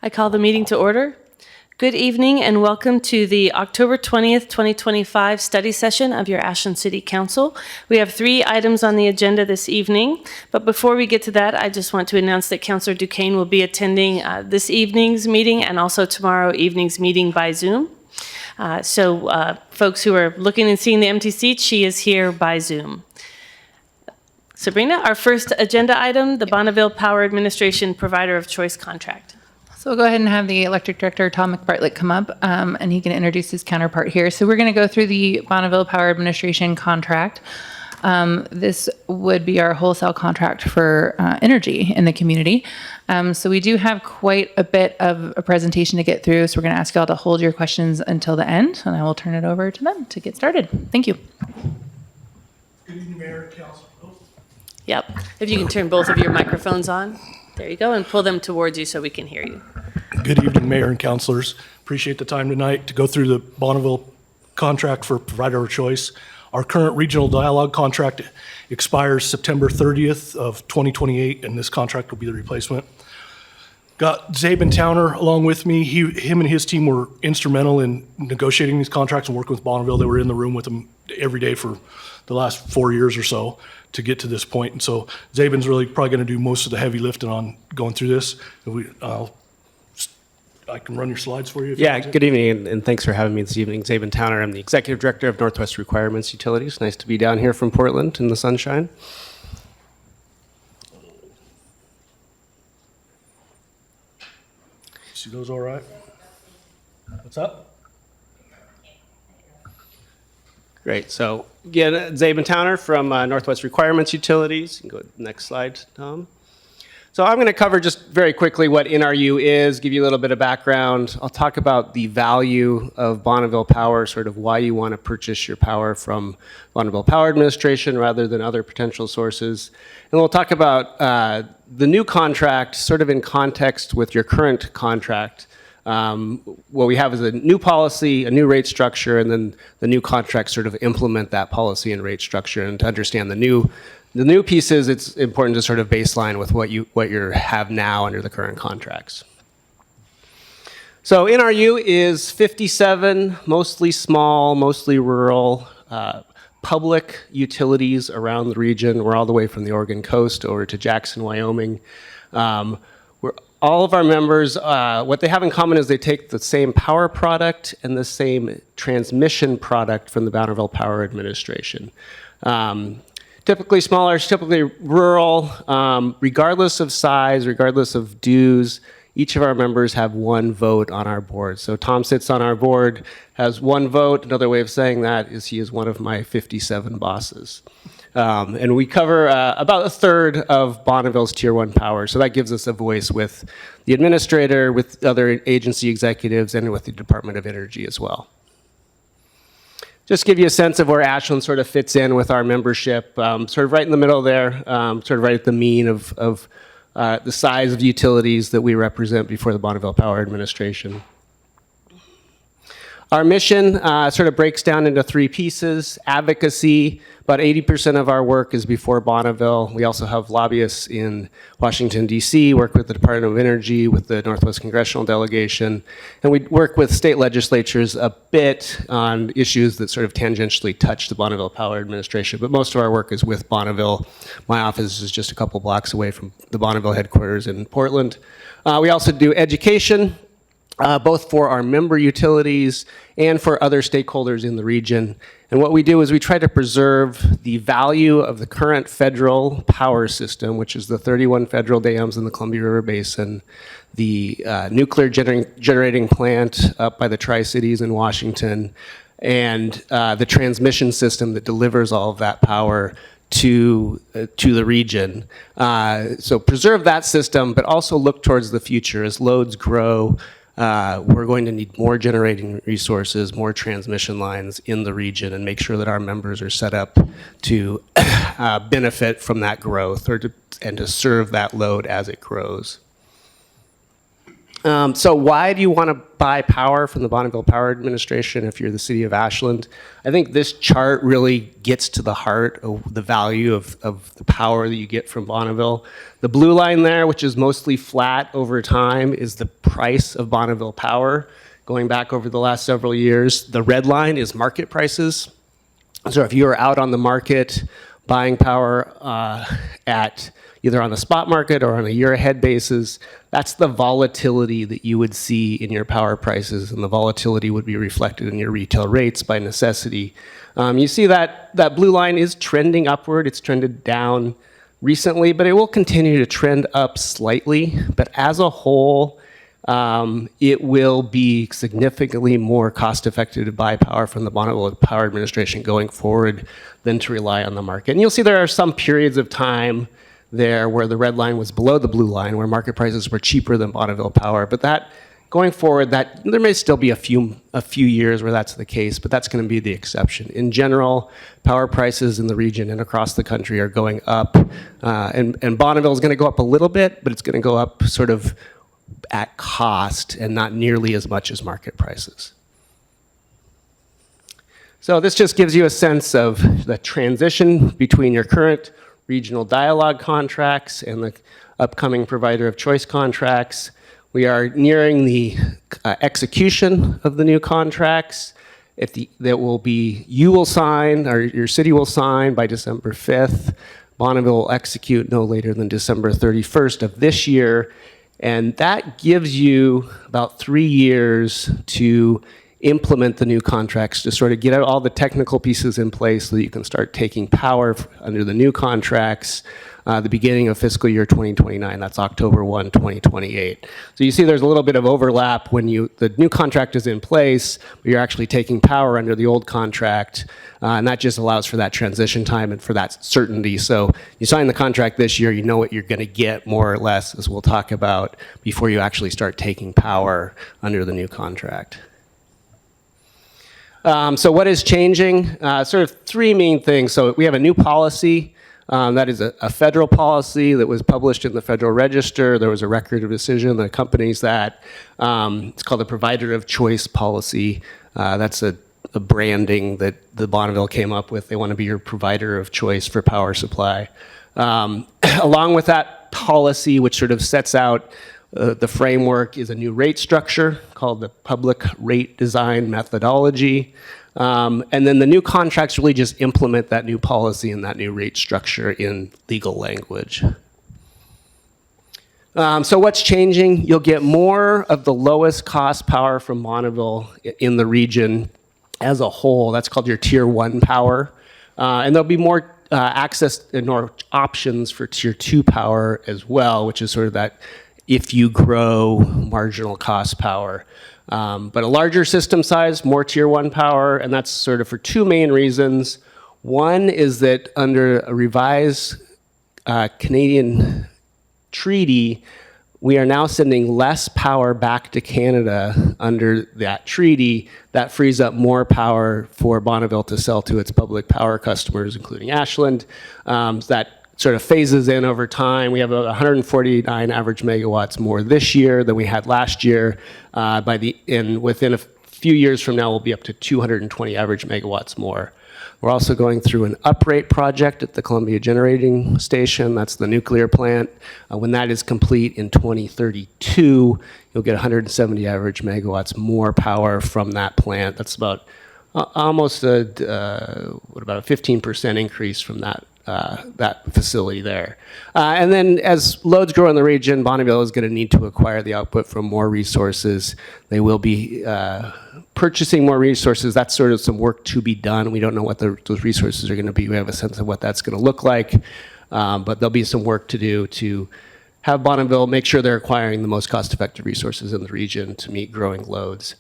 I call the meeting to order. Good evening and welcome to the October 20th, 2025 study session of your Ashland City Council. We have 3 items on the agenda this evening, but before we get to that, I just want to announce that Councilor Duquesne will be attending this evening's meeting and also tomorrow evening's meeting by Zoom. So folks who are looking and seeing the empty seats, she is here by Zoom. Sabrina, our first agenda item, the Bonneville Power Administration Provider of Choice Contract. So we'll go ahead and have the Electric Director, Tom McBartlett, come up and he can introduce his counterpart here. So we're going to go through the Bonneville Power Administration contract. This would be our wholesale contract for energy in the community. So we do have quite a bit of a presentation to get through. So we're going to ask y'all to hold your questions until the end, and I will turn it over to them to get started. Thank you. Good evening, Mayor, Council. Yep, if you can turn both of your microphones on. There you go, and pull them towards you so we can hear you. Good evening, Mayor and Councilors. Appreciate the time tonight to go through the Bonneville contract for provider of choice. Our current regional dialogue contract expires September 30th of 2028, and this contract will be the replacement. Got Zabin Towner along with me. Him and his team were instrumental in negotiating these contracts and working with Bonneville. They were in the room with them every day for the last 4 years or so to get to this point. And so Zabin's really probably going to do most of the heavy lifting on going through this. I can run your slides for you. If you want to. Good evening, and thanks for having me this evening. Zabin Towner, I'm the Executive Director of Northwest Requirements Utilities. Nice to be down here from Portland in the sunshine. See those all right? What's up? Great. So again, Zabin Towner from Northwest Requirements Utilities. You can go to the next slide, Tom. So I'm going to cover just very quickly what NRU is, give you a little bit of background. I'll talk about the value of Bonneville Power, sort of why you want to purchase your power from Bonneville Power Administration rather than other potential sources. And we'll talk about the new contract sort of in context with your current contract. What we have is a new policy, a new rate structure, and then the new contract sort of implement that policy and rate structure. And to understand the new pieces, it's important to sort of baseline with what you have now under the current contracts. So NRU is 57 mostly small, mostly rural, public utilities around the region. We're all the way from the Oregon coast over to Jackson, Wyoming. All of our members, what they have in common is they take the same power product and the same transmission product from the Bonneville Power Administration. Typically smaller, typically rural, regardless of size, regardless of dues, each of our members have 1 vote on our board. So Tom sits on our board, has 1 vote. Another way of saying that is he is one of my 57 bosses. And we cover about 1/3 of Bonneville's Tier 1 power. So that gives us a voice with the administrator, with other agency executives, and with the Department of Energy as well. Just give you a sense of where Ashland sort of fits in with our membership, sort of right in the middle there, sort of right at the mean of the size of utilities that we represent before the Bonneville Power Administration. Our mission sort of breaks down into 3 pieces. Advocacy, about 80% of our work is before Bonneville. We also have lobbyists in Washington, D.C., work with the Department of Energy, with the Northwest Congressional Delegation, and we work with state legislatures a bit on issues that sort of tangentially touch the Bonneville Power Administration, but most of our work is with Bonneville. My office is just a couple blocks away from the Bonneville headquarters in Portland. We also do education, both for our member utilities and for other stakeholders in the region. And what we do is we try to preserve the value of the current federal power system, which is the 31 federal dams in the Columbia River Basin, the nuclear generating plant up by the Tri-Cities in Washington, and the transmission system that delivers all of that power to the region. So preserve that system, but also look towards the future as loads grow. We're going to need more generating resources, more transmission lines in the region, and make sure that our members are set up to benefit from that growth and to serve that load as it grows. So why do you want to buy power from the Bonneville Power Administration if you're the city of Ashland? I think this chart really gets to the heart of the value of the power that you get from Bonneville. The blue line there, which is mostly flat over time, is the price of Bonneville Power going back over the last several years. The red line is market prices. So if you are out on the market buying power at either on the spot market or on a year-ahead basis, that's the volatility that you would see in your power prices, and the volatility would be reflected in your retail rates by necessity. You see that blue line is trending upward. It's trended down recently, but it will continue to trend up slightly. But as a whole, it will be significantly more cost-effective to buy power from the Bonneville Power Administration going forward than to rely on the market. And you'll see there are some periods of time there where the red line was below the blue line, where market prices were cheaper than Bonneville Power. But that, going forward, that there may still be a few years where that's the case, but that's going to be the exception. In general, power prices in the region and across the country are going up, and Bonneville is going to go up a little bit, but it's going to go up sort of at cost and not nearly as much as market prices. So this just gives you a sense of the transition between your current regional dialogue contracts and the upcoming provider of choice contracts. We are nearing the execution of the new contracts. You will sign, or your city will sign by December 5th. Bonneville will execute no later than December 31st of this year. And that gives you about 3 years to implement the new contracts, to sort of get out all the technical pieces in place so that you can start taking power under the new contracts the beginning of fiscal year 2029. That's October 1, 2028. So you see there's a little bit of overlap when the new contract is in place, but you're actually taking power under the old contract, and that just allows for that transition time and for that certainty. So you sign the contract this year, you know what you're going to get more or less, as we'll talk about, before you actually start taking power under the new contract. So what is changing? Sort of three main things. So we have a new policy. That is a federal policy that was published in the Federal Register. There was a record of decision that accompanies that. It's called the Provider of Choice Policy. That's a branding that the Bonneville came up with. They want to be your provider of choice for power supply. Along with that policy, which sort of sets out the framework, is a new rate structure called the Public Rate Design Methodology. And then the new contracts really just implement that new policy and that new rate structure in legal language. So what's changing? You'll get more of the lowest cost power from Bonneville in the region as a whole. That's called your Tier 1 power. And there'll be more access and more options for Tier 2 power as well, which is sort of that if you grow marginal cost power. But a larger system size, more Tier 1 power, and that's sort of for two main reasons. One is that under a revised Canadian treaty, we are now sending less power back to Canada under that treaty. That frees up more power for Bonneville to sell to its public power customers, including Ashland. That sort of phases in over time. We have 149 average megawatts more this year than we had last year. Within a few years from now, we'll be up to 220 average megawatts more. We're also going through an uprate project at the Columbia Generating Station. That's the nuclear plant. When that is complete in 2032, you'll get 170 average megawatts more power from that plant. That's about almost about a 15% increase from that facility there. And then as loads grow in the region, Bonneville is going to need to acquire the output from more resources. They will be purchasing more resources. That's sort of some work to be done. We don't know what those resources are going to be. We have a sense of what that's going to look like. But there'll be some work to do to have Bonneville make sure they're acquiring the most cost-effective resources in the region to meet growing loads.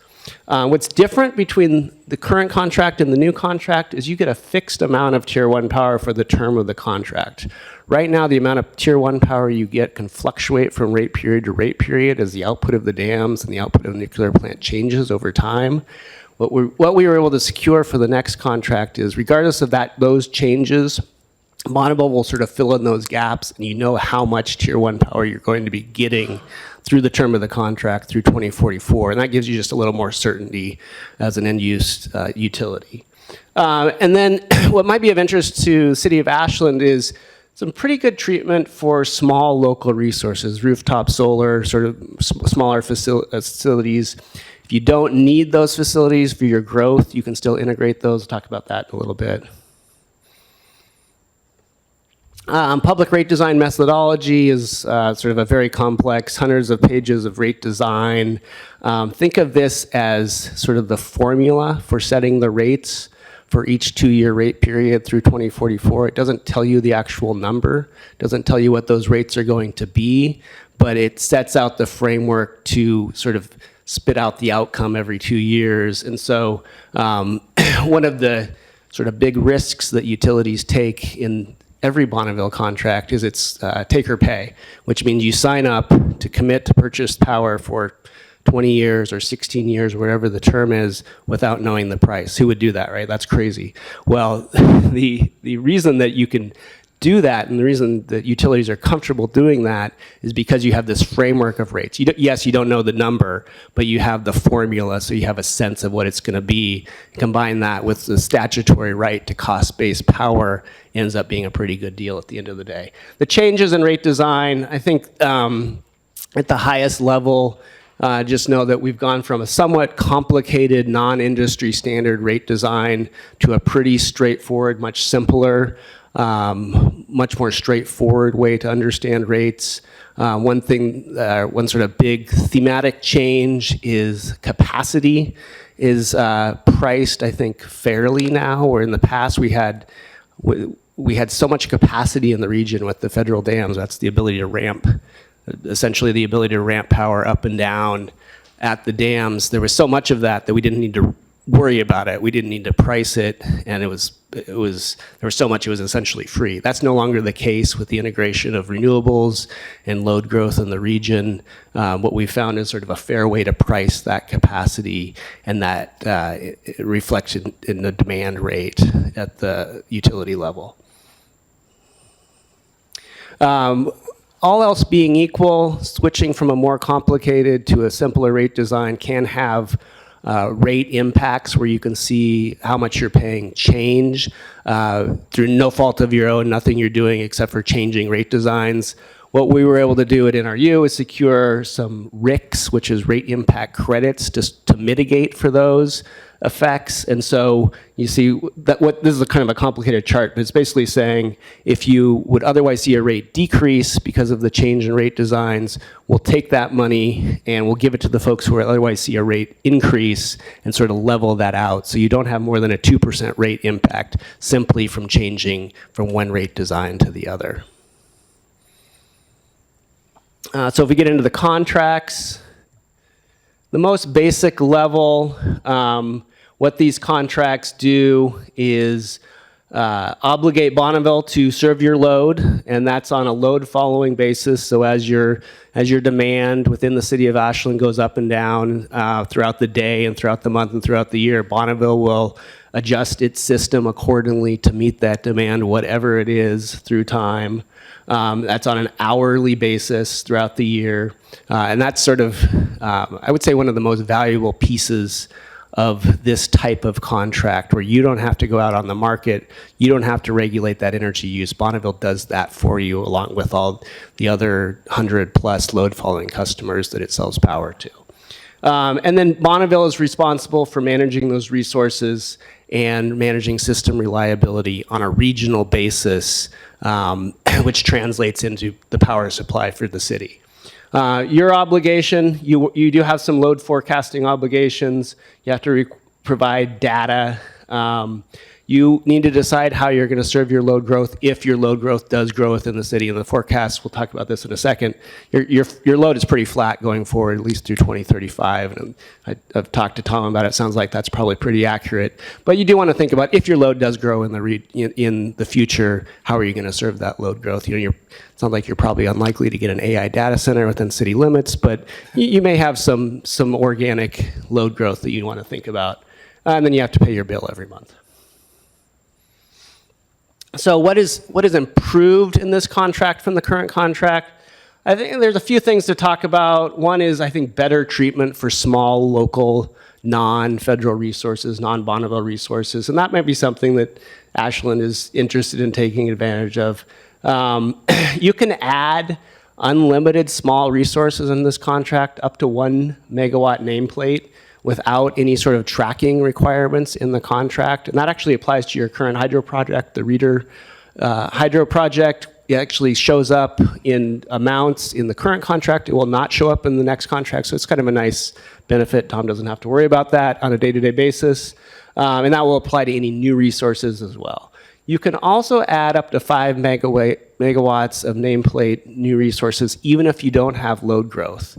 What's different between the current contract and the new contract is you get a fixed amount of Tier 1 power for the term of the contract. Right now, the amount of Tier 1 power you get can fluctuate from rate period to rate period as the output of the dams and the output of the nuclear plant changes over time. What we were able to secure for the next contract is, regardless of those changes, Bonneville will sort of fill in those gaps, and you know how much Tier 1 power you're going to be getting through the term of the contract through 2044, and that gives you just a little more certainty as an end-use utility. And then what might be of interest to the City of Ashland is some pretty good treatment for small local resources, rooftop solar, sort of smaller facilities. If you don't need those facilities for your growth, you can still integrate those. We'll talk about that in a little bit. Public rate design methodology is sort of a very complex, hundreds of pages of rate design. Think of this as sort of the formula for setting the rates for each 2-year rate period through 2044. It doesn't tell you the actual number, doesn't tell you what those rates are going to be, but it sets out the framework to sort of spit out the outcome every 2 years. And so one of the sort of big risks that utilities take in every Bonneville contract is it's take or pay, which means you sign up to commit to purchase power for 20 years or 16 years, whatever the term is, without knowing the price. Who would do that, right? That's crazy. Well, the reason that you can do that, and the reason that utilities are comfortable doing that, is because you have this framework of rates. Yes, you don't know the number, but you have the formula, so you have a sense of what it's going to be. Combine that with the statutory right to cost-based power, ends up being a pretty good deal at the end of the day. The changes in rate design, I think at the highest level, just know that we've gone from a somewhat complicated non-industry standard rate design to a pretty straightforward, much simpler, much more straightforward way to understand rates. One sort of big thematic change is capacity is priced, I think, fairly now, where in the past we had so much capacity in the region with the federal dams. That's the ability to ramp, essentially the ability to ramp power up and down at the dams. There was so much of that we didn't need to worry about it. We didn't need to price it, and there was so much it was essentially free. That's no longer the case with the integration of renewables and load growth in the region. What we found is sort of a fair way to price that capacity, and that it reflects in the demand rate at the utility level. All else being equal, switching from a more complicated to a simpler rate design can have rate impacts where you can see how much you're paying change through no fault of your own, nothing you're doing except for changing rate designs. What we were able to do at NRU is secure some RICs, which is rate impact credits, just to mitigate for those effects. And so you see that this is a kind of a complicated chart, but it's basically saying if you would otherwise see a rate decrease because of the change in rate designs, we'll take that money and we'll give it to the folks who otherwise see a rate increase and sort of level that out. So you don't have more than a 2% rate impact simply from changing from one rate design to the other. So if we get into the contracts, the most basic level, what these contracts do is obligate Bonneville to serve your load, and that's on a load following basis. So as your demand within the city of Ashland goes up and down throughout the day and throughout the month and throughout the year, Bonneville will adjust its system accordingly to meet that demand, whatever it is, through time. That's on an hourly basis throughout the year. And that's sort of, I would say, one of the most valuable pieces of this type of contract, where you don't have to go out on the market, you don't have to regulate that energy use. Bonneville does that for you, along with all the other 100+ load following customers that it sells power to. And then Bonneville is responsible for managing those resources and managing system reliability on a regional basis, which translates into the power supply for the city. Your obligation, you do have some load forecasting obligations. You have to provide data. You need to decide how you're going to serve your load growth if your load growth does grow within the city. And the forecast, we'll talk about this in a second, your load is pretty flat going forward, at least through 2035. And I've talked to Tom about it. Sounds like that's probably pretty accurate. But you do want to think about if your load does grow in the future, how are you going to serve that load growth? It sounds like you're probably unlikely to get an AI data center within city limits, but you may have some organic load growth that you want to think about. And then you have to pay your bill every month. So what is improved in this contract from the current contract? I think there's a few things to talk about. One is, I think, better treatment for small, local, non-federal resources, non-Bonneville resources, and that might be something that Ashland is interested in taking advantage of. You can add unlimited small resources in this contract, up to 1 megawatt nameplate, without any sort of tracking requirements in the contract. And that actually applies to your current hydro project, the Reeder hydro project. It actually shows up in amounts in the current contract. It will not show up in the next contract. So it's kind of a nice benefit. Tom doesn't have to worry about that on a day-to-day basis. And that will apply to any new resources as well. You can also add up to 5 megawatts of nameplate new resources, even if you don't have load growth.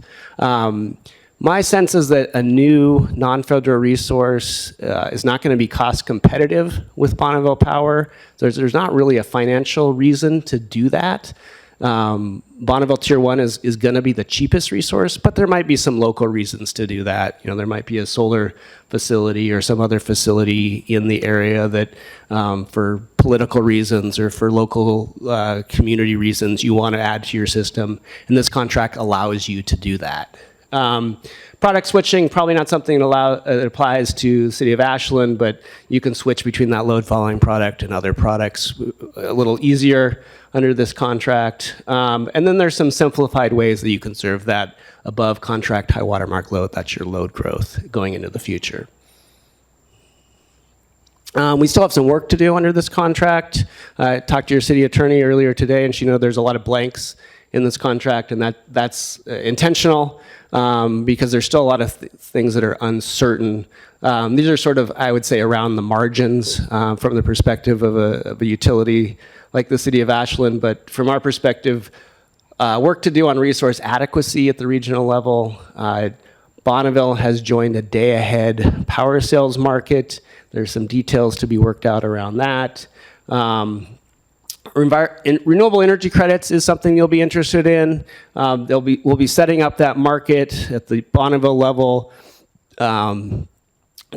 My sense is that a new non-federal resource is not going to be cost competitive with Bonneville Power. There's not really a financial reason to do that. Bonneville Tier 1 is going to be the cheapest resource, but there might be some local reasons to do that. There might be a solar facility or some other facility in the area that for political reasons or for local community reasons you want to add to your system, and this contract allows you to do that. Product switching, probably not something that applies to the city of Ashland, but you can switch between that load following product and other products a little easier under this contract. And then there's some simplified ways that you can serve that above contract high watermark load. That's your load growth going into the future. We still have some work to do under this contract. I talked to your city attorney earlier today, and she knows there's a lot of blanks in this contract, and that's intentional because there's still a lot of things that are uncertain. These are sort of, I would say, around the margins from the perspective of a utility like the city of Ashland, but from our perspective, work to do on resource adequacy at the regional level. Bonneville has joined a day-ahead power sales market. There's some details to be worked out around that. Renewable energy credits is something you'll be interested in. We'll be setting up that market at the Bonneville level. Tom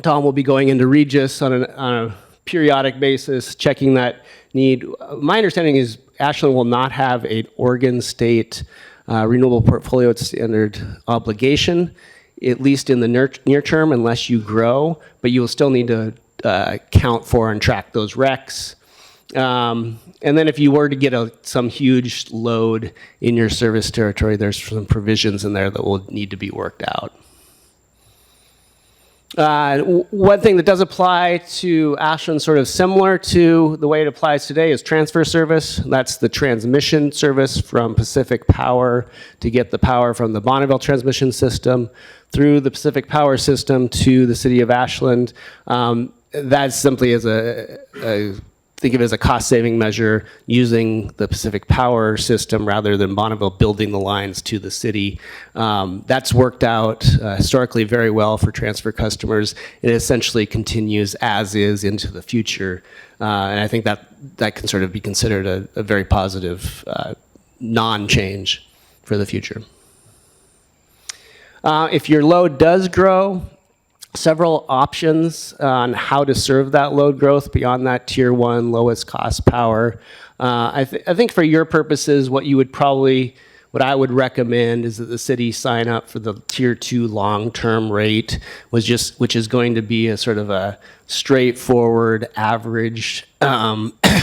will be going into Regis on a periodic basis, checking that need. My understanding is Ashland will not have an Oregon State renewable portfolio standard obligation, at least in the near term, unless you grow, but you will still need to count for and track those RECs. And then if you were to get some huge load in your service territory, there's some provisions in there that will need to be worked out. One thing that does apply to Ashland, sort of similar to the way it applies today, is transfer service. That's the transmission service from Pacific Power to get the power from the Bonneville transmission system through the Pacific Power system to the city of Ashland. That's simply as think of it as a cost-saving measure using the Pacific Power system rather than Bonneville building the lines to the city. That's worked out historically very well for transfer customers. It essentially continues as is into the future. And I think that can sort of be considered a very positive non-change for the future. If your load does grow, several options on how to serve that load growth beyond that tier 1 lowest cost power. I think for your purposes, what I would recommend is that the city sign up for the tier 2 long-term rate, which is going to be a sort of a straightforward average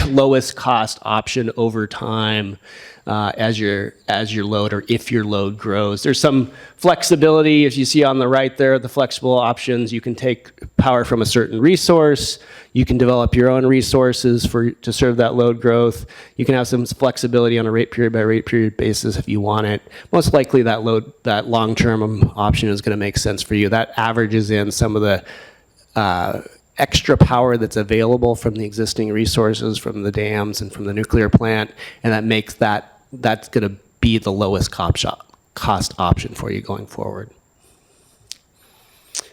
lowest cost option over time as your load, or if your load grows. There's some flexibility, as you see on the right there, the flexible options. You can take power from a certain resource. You can develop your own resources to serve that load growth. You can have some flexibility on a rate period by rate period basis if you want it. Most likely that long-term option is going to make sense for you. That averages in some of the extra power that's available from the existing resources, from the dams and from the nuclear plant, and that makes that's going to be the lowest cost option for you going forward.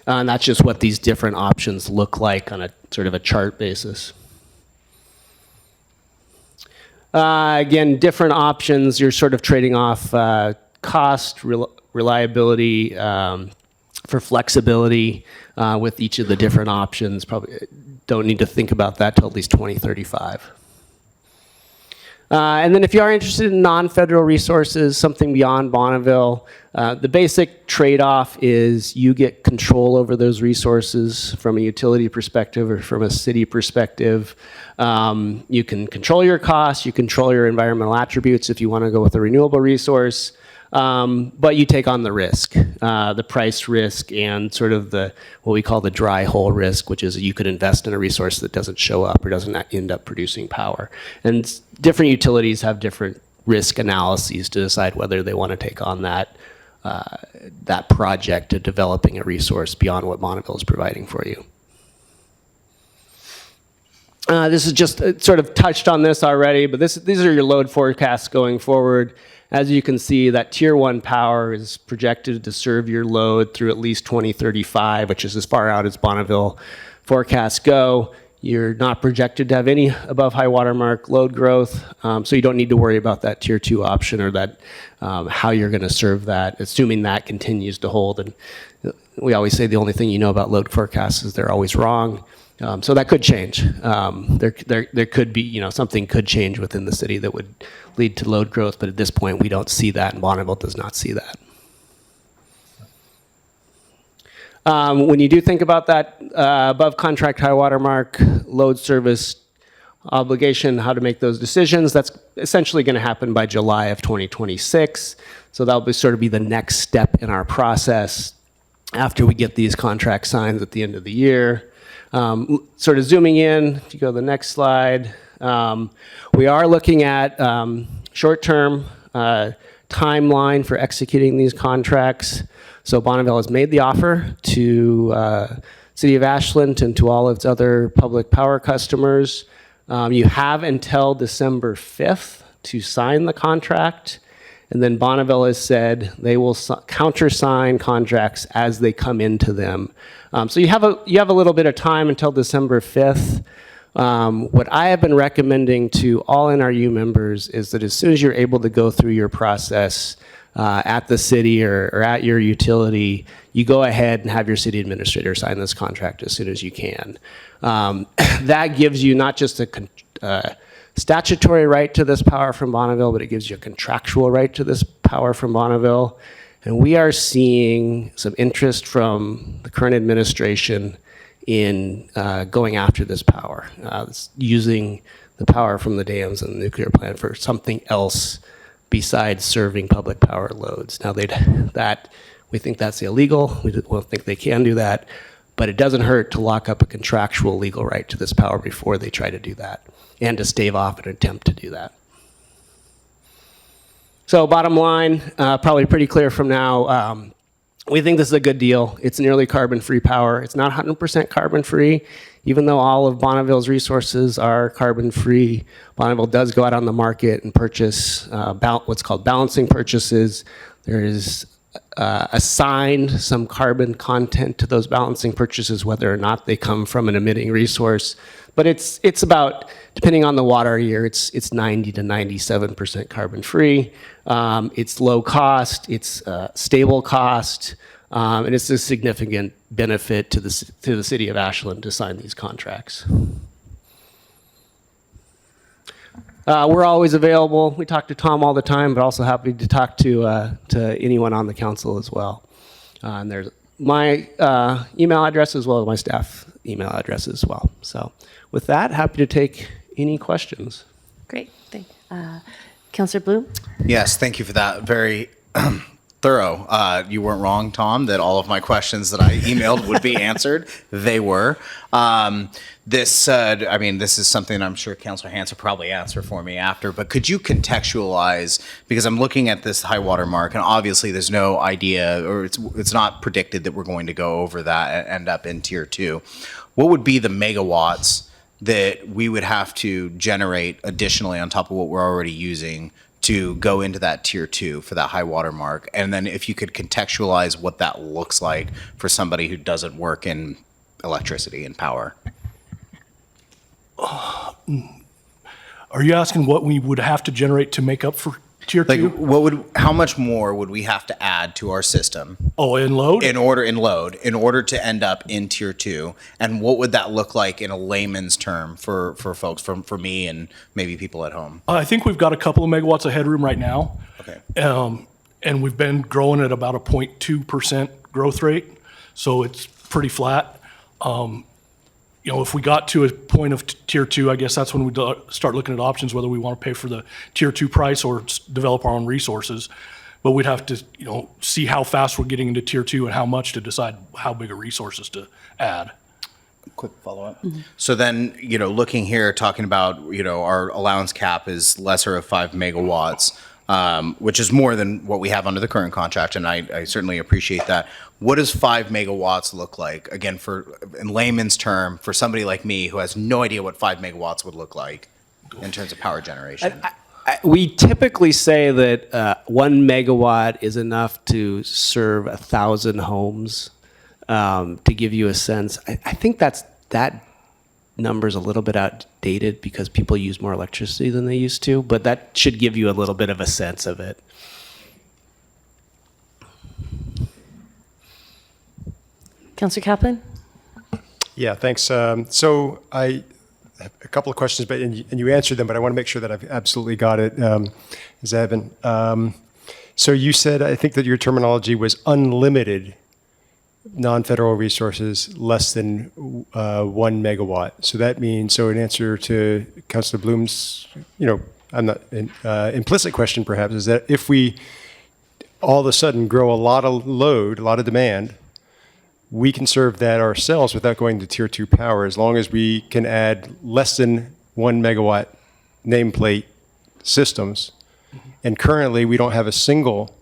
And that's just what these different options look like on a sort of a chart basis. Again, different options, you're sort of trading off cost, reliability, for flexibility with each of the different options. Probably don't need to think about that till at least 2035. And then if you are interested in non-federal resources, something beyond Bonneville, the basic trade-off is you get control over those resources from a utility perspective or from a city perspective. You can control your costs, you control your environmental attributes if you want to go with a renewable resource, but you take on the risk, the price risk and sort of what we call the dry hole risk, which is you could invest in a resource that doesn't show up or doesn't end up producing power. And different utilities have different risk analyses to decide whether they want to take on that project of developing a resource beyond what Bonneville is providing for you. This is just sort of touched on this already, but these are your load forecasts going forward. As you can see, that Tier 1 power is projected to serve your load through at least 2035, which is as far out as Bonneville forecasts go. You're not projected to have any above high water mark load growth, so you don't need to worry about that Tier 2 option or that how you're going to serve that, assuming that continues to hold. And we always say the only thing you know about load forecasts is they're always wrong. So that could change. There could be, something could change within the city that would lead to load growth, but at this point we don't see that, and Bonneville does not see that. When you do think about that above contract high water mark load service obligation, how to make those decisions, that's essentially going to happen by July of 2026. So that'll sort of be the next step in our process after we get these contract signs at the end of the year. Sort of zooming in, if you go to the next slide, we are looking at short-term timeline for executing these contracts. So Bonneville has made the offer to City of Ashland and to all its other public power customers. You have until December 5th to sign the contract. And then Bonneville has said they will countersign contracts as they come into them. So you have a little bit of time until December 5th. What I have been recommending to all NRU members is that as soon as you're able to go through your process at the city or at your utility, you go ahead and have your city administrator sign this contract as soon as you can. That gives you not just a statutory right to this power from Bonneville, but it gives you a contractual right to this power from Bonneville. And we are seeing some interest from the current administration in going after this power, using the power from the dams and the nuclear plant for something else besides serving public power loads. Now, we think that's illegal. We don't think they can do that. But it doesn't hurt to lock up a contractual legal right to this power before they try to do that, and to stave off an attempt to do that. So bottom line, probably pretty clear from now, we think this is a good deal. It's nearly carbon-free power. It's not 100% carbon-free. Even though all of Bonneville's resources are carbon-free, Bonneville does go out on the market and purchase what's called balancing purchases. There is assigned some carbon content to those balancing purchases, whether or not they come from an emitting resource. But it's about, depending on the water year, it's 90 to 97% carbon free. It's low cost, it's stable cost, and it's a significant benefit to the city of Ashland to sign these contracts. We're always available. We talk to Tom all the time, but also happy to talk to anyone on the council as well. And there's my email address as well as my staff email address as well. So with that, happy to take any questions. Great. Councillor Bloom? Yes, thank you for that. Very thorough. You weren't wrong, Tom, that all of my questions that I emailed would be answered. They were. This is something I'm sure Councillor Hans will probably answer for me after, but could you contextualize, because I'm looking at this high water mark, and obviously there's no idea, or it's not predicted that we're going to go over that and end up in Tier 2. What would be the megawatts that we would have to generate additionally on top of what we're already using to go into that Tier 2 for that high water mark? And then if you could contextualize what that looks like for somebody who doesn't work in electricity and power. Are you asking what we would have to generate to make up for Tier Like, 2? how much more would we have to add to our system Oh, in load? in order to end up in tier 2? And what would that look like in a layman's term for folks, for me and maybe people at home? I think we've got a couple of megawatts of headroom right now. Okay. And we've been growing at about a 0.2% growth rate, so it's pretty flat. If we got to a point of tier 2, I guess that's when we start looking at options, whether we want to pay for the tier 2 price or develop our own resources. But we'd have to, see how fast we're getting into tier 2 and how much to decide how big of resources to add. Quick follow-up. So then, looking here, talking about, our allowance cap is lesser of 5 megawatts, which is more than what we have under the current contract, and I certainly appreciate that. What does 5 megawatts look like? Again, in layman's term, for somebody like me who has no idea what 5 megawatts would look like in terms of power generation. We typically say that 1 megawatt is enough to serve 1,000 homes. To give you a sense, I think that number's a little bit outdated because people use more electricity than they used to, but that should give you a little bit of a sense of it. Councillor Kaplan? Yeah, thanks. So I have a couple of questions, and you answered them, but I want to make sure that I've absolutely got it, Zevin. So you said, I think that your terminology was unlimited non-federal resources less than 1 megawatt. So that means, in answer to Councilor Bloom's, implicit question perhaps, is that if we all of a sudden grow a lot of load, a lot of demand, we can serve that ourselves without going to tier 2 power as long as we can add less than 1 megawatt nameplate systems. And currently, we don't have a single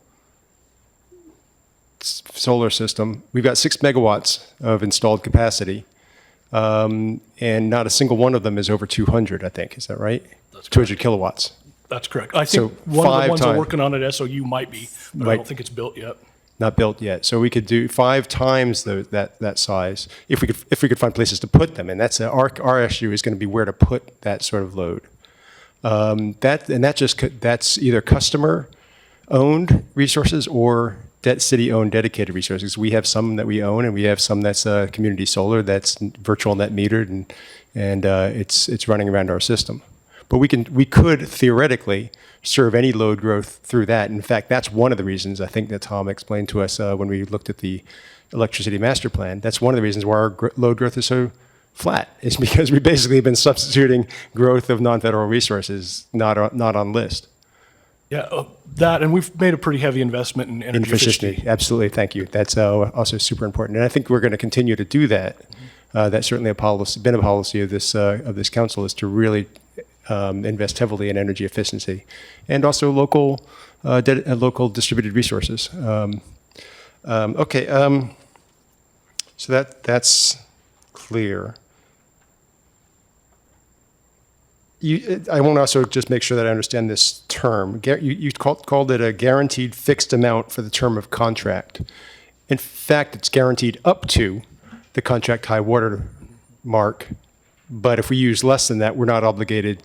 solar system. We've got 6 megawatts of installed capacity, and not a single one of them is over 200, I think. Is that right? That's 200 kilowatts. That's correct. I So think one of the 5 ones I'm times- working on at SOU might be, but I Right. don't think it's built yet. Not built yet. So we could do 5 times that size if we could find places to put them. And that's our issue is going to be where to put that sort of load. That's either customer owned resources or city owned dedicated resources. We have some that we own, and we have some that's community solar that's virtual net metered, and it's running around our system. But we could theoretically serve any load growth through that. In fact, that's one of the reasons I think that Tom explained to us when we looked at the electricity master plan. That's one of the reasons why our load growth is so flat. It's because we basically have been substituting growth of non-federal resources not on list. Yeah, that, and we've made a pretty heavy investment in energy efficiency. Absolutely, thank you. That's also super important, and I think we're going to continue to do that. That's certainly been a policy of this council, is to really invest heavily in energy efficiency, and also local distributed resources. So that's clear. I want to also just make sure that I understand this term. You called it a guaranteed fixed amount for the term of contract. In fact, it's guaranteed up to the contract high water mark. But if we use less than that, we're not obligated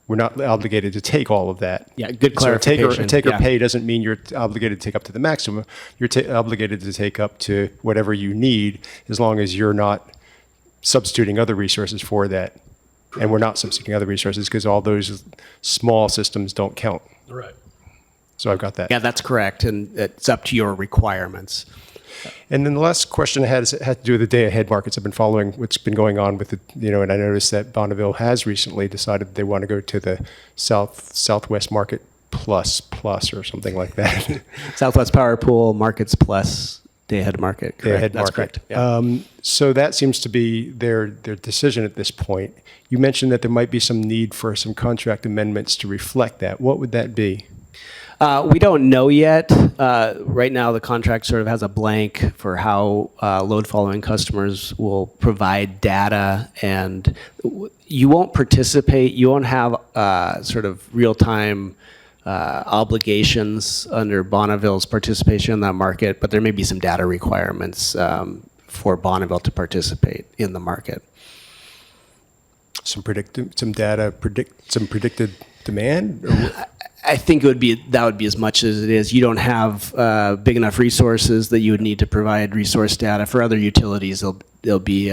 to take all of that. Yeah, good So clarification. a take or Yeah. pay doesn't mean you're obligated to take up to the maximum. You're obligated to take up to whatever you need, as long as you're not substituting other resources for that. And we're not substituting other resources because all those small systems don't count. Right. So I've got that. Yeah, that's correct, and it's up to your requirements. And then the last question I had had to do with the day-ahead markets. I've been following what's been going on with it, and I noticed that Bonneville has recently decided they want to go to the Southwest Market Plus or something like that. Southwest Power Pool Markets Plus Day-Ahead Market. Correct. Day-ahead That's market. correct. Yeah. So that seems to be their decision at this point. You mentioned that there might be some need for some contract amendments to reflect that. What would that be? We don't know yet. Right now, the contract sort of has a blank for how load-following customers will provide data, and you won't participate. You won't have sort of real-time obligations under Bonneville's participation in that market, but there may be some data requirements for Bonneville to participate in the market. some predicted demand? Or I think that would be as much as it is. You don't have big enough resources that you would need to provide resource data for other utilities. It'll be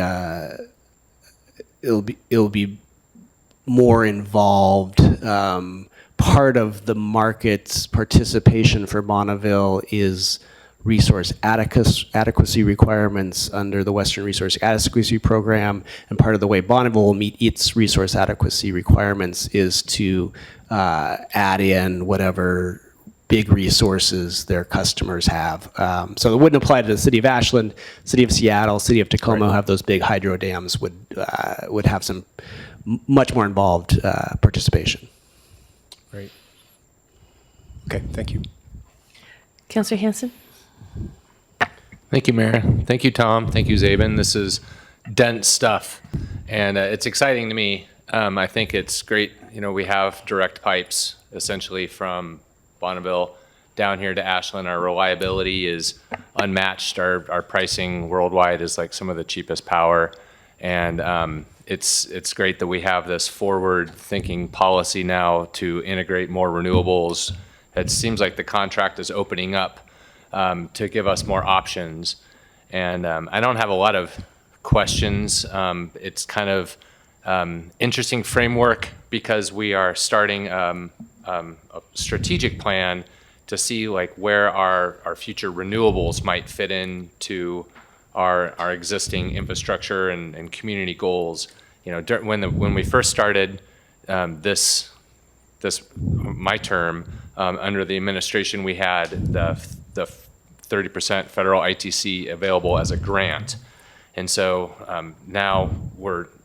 more involved. Part of the market's participation for Bonneville is resource adequacy requirements under the Western Resource Adequacy Program, and part of the way Bonneville will meet its resource adequacy requirements is to add in whatever big resources their customers have. So it wouldn't apply to the city of Ashland, city of Seattle, city of Tacoma, who have those big hydro dams, would have some much more involved participation. Right. Okay, thank you. Councillor Hanson? Thank you, Mayor. Thank you, Tom. Thank you, Zabin. This is dense stuff, and it's exciting to me. I think it's great. You know, we have direct pipes essentially from Bonneville down here to Ashland. Our reliability is unmatched. Our pricing worldwide is like some of the cheapest power, and it's great that we have this forward-thinking policy now to integrate more renewables. It seems like the contract is opening up to give us more options. And I don't have a lot of questions. It's kind of interesting framework because we are starting a strategic plan to see like where our future renewables might fit into our existing infrastructure and community goals. You know, when we first started this my term under the administration, we had the 30% federal ITC available as a grant, and so now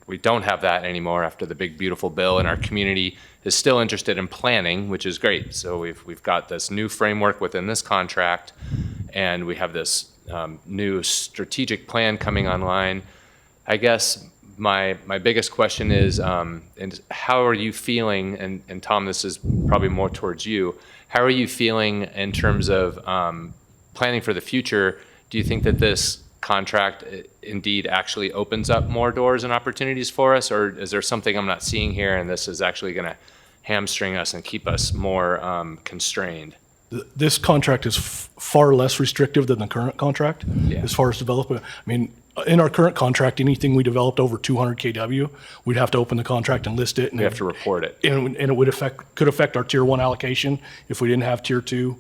we don't have that anymore after the big beautiful bill, and our community is still interested in planning, which is great. So we've got this new framework within this contract, and we have this new strategic plan coming online. I guess my biggest question is, and how are you feeling, and Tom, this is probably more towards you, how are you feeling in terms of planning for the future? Do you think that this contract indeed actually opens up more doors and opportunities for us, or is there something I'm not seeing here and this is actually going to hamstring us and keep us more constrained? This contract is far less restrictive than the current contract Yeah. as far as development. I mean, in our current contract, anything we developed over 200 kW, we'd have to open the contract and list it. And We have to report it. And it could affect our tier 1 allocation if we didn't have tier 2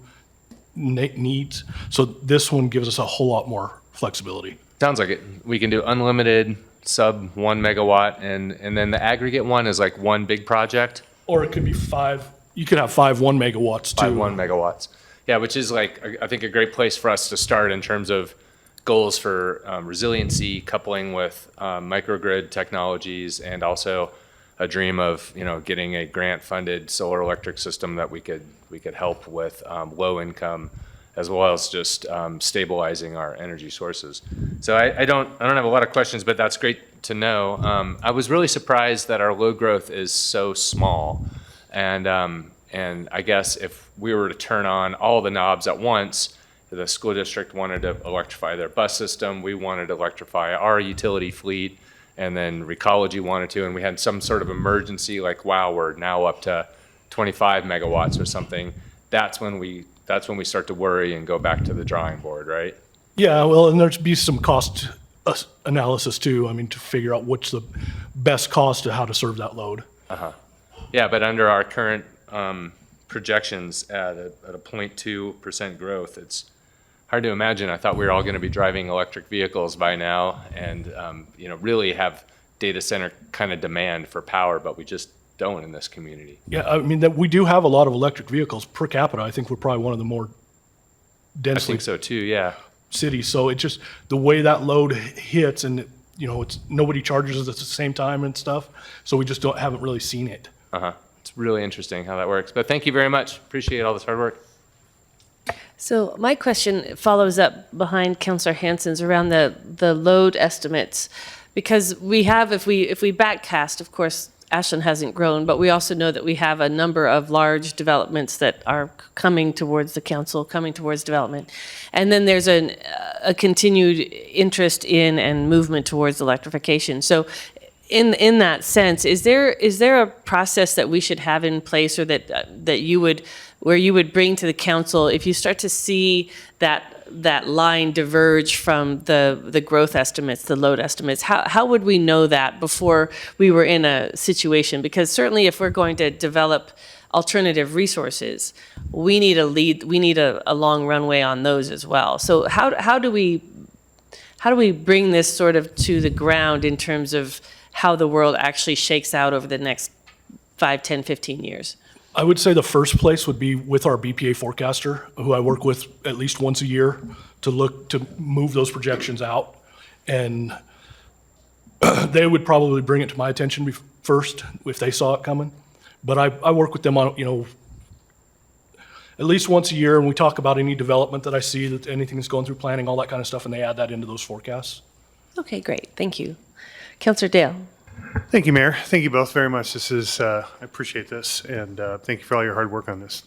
needs. So this one gives us a whole lot more flexibility. Sounds like it. We can do unlimited sub 1 megawatt, and then the aggregate one is like one big project. Or it could be 5, you could have 5 1 megawatts too. 1 megawatts. Yeah, which is like, I think, a great place for us to start in terms of goals for resiliency, coupling with microgrid technologies, and also a dream of, you know, getting a grant-funded solar electric system that we could help with low income, as well as just stabilizing our energy sources. So I don't have a lot of questions, but that's great to know. I was really surprised that our load growth is so small, and I guess if we were to turn on all the knobs at once, the school district wanted to electrify their bus system, we wanted to electrify our utility fleet, and then Recology wanted to, and we had some sort of emergency, like, wow, we're now up to 25 megawatts or something. That's when we start to worry and go back to the drawing board, right? Yeah, well, and there's be some cost analysis too. I mean, to figure out what's the best cost to how to serve that load. Yeah, but under our current projections at a 0.2% growth, it's hard to imagine. I thought we were all going to be driving electric vehicles by now and you know, really have data center kind of demand for power, but we just don't in this community. Yeah, I mean, that we do have a lot of electric vehicles per capita. I think we're probably one of the more I densely think so too, yeah. cities. So it just, the way that load hits and, you know, it's, nobody charges us at the same time and stuff. So we just haven't really seen it. It's really interesting how that works. But thank you very much. Appreciate all this hard work. So my question follows up behind Councillor Hanson's around the load estimates, because we have, if we backcast, of course, Ashland hasn't grown, but we also know that we have a number of large developments that are coming towards the council, coming towards development. And then there's a continued interest in and movement towards electrification. So in that sense, is there a process that we should have in place, or that you would bring to the council if you start to see that line diverge from the growth estimates, the load estimates? How would we know that before we were in a situation? Because certainly if we're going to develop alternative resources, we need a long runway on those as well. So how do we bring this sort of to the ground in terms of how the world actually shakes out over the next 5, 10, 15 years? I would say the first place would be with our BPA forecaster, who I work with at least once a year to look to move those projections out. And they would probably bring it to my attention first if they saw it coming. But I work with them on, at least once a year, and we talk about any development that I see, that anything that's going through planning, all that kind of stuff, and they add that into those forecasts. Okay, great. Thank you. Councillor Dale. Thank you, Mayor. Thank you both very much. I appreciate this, and thank you for all your hard work on this.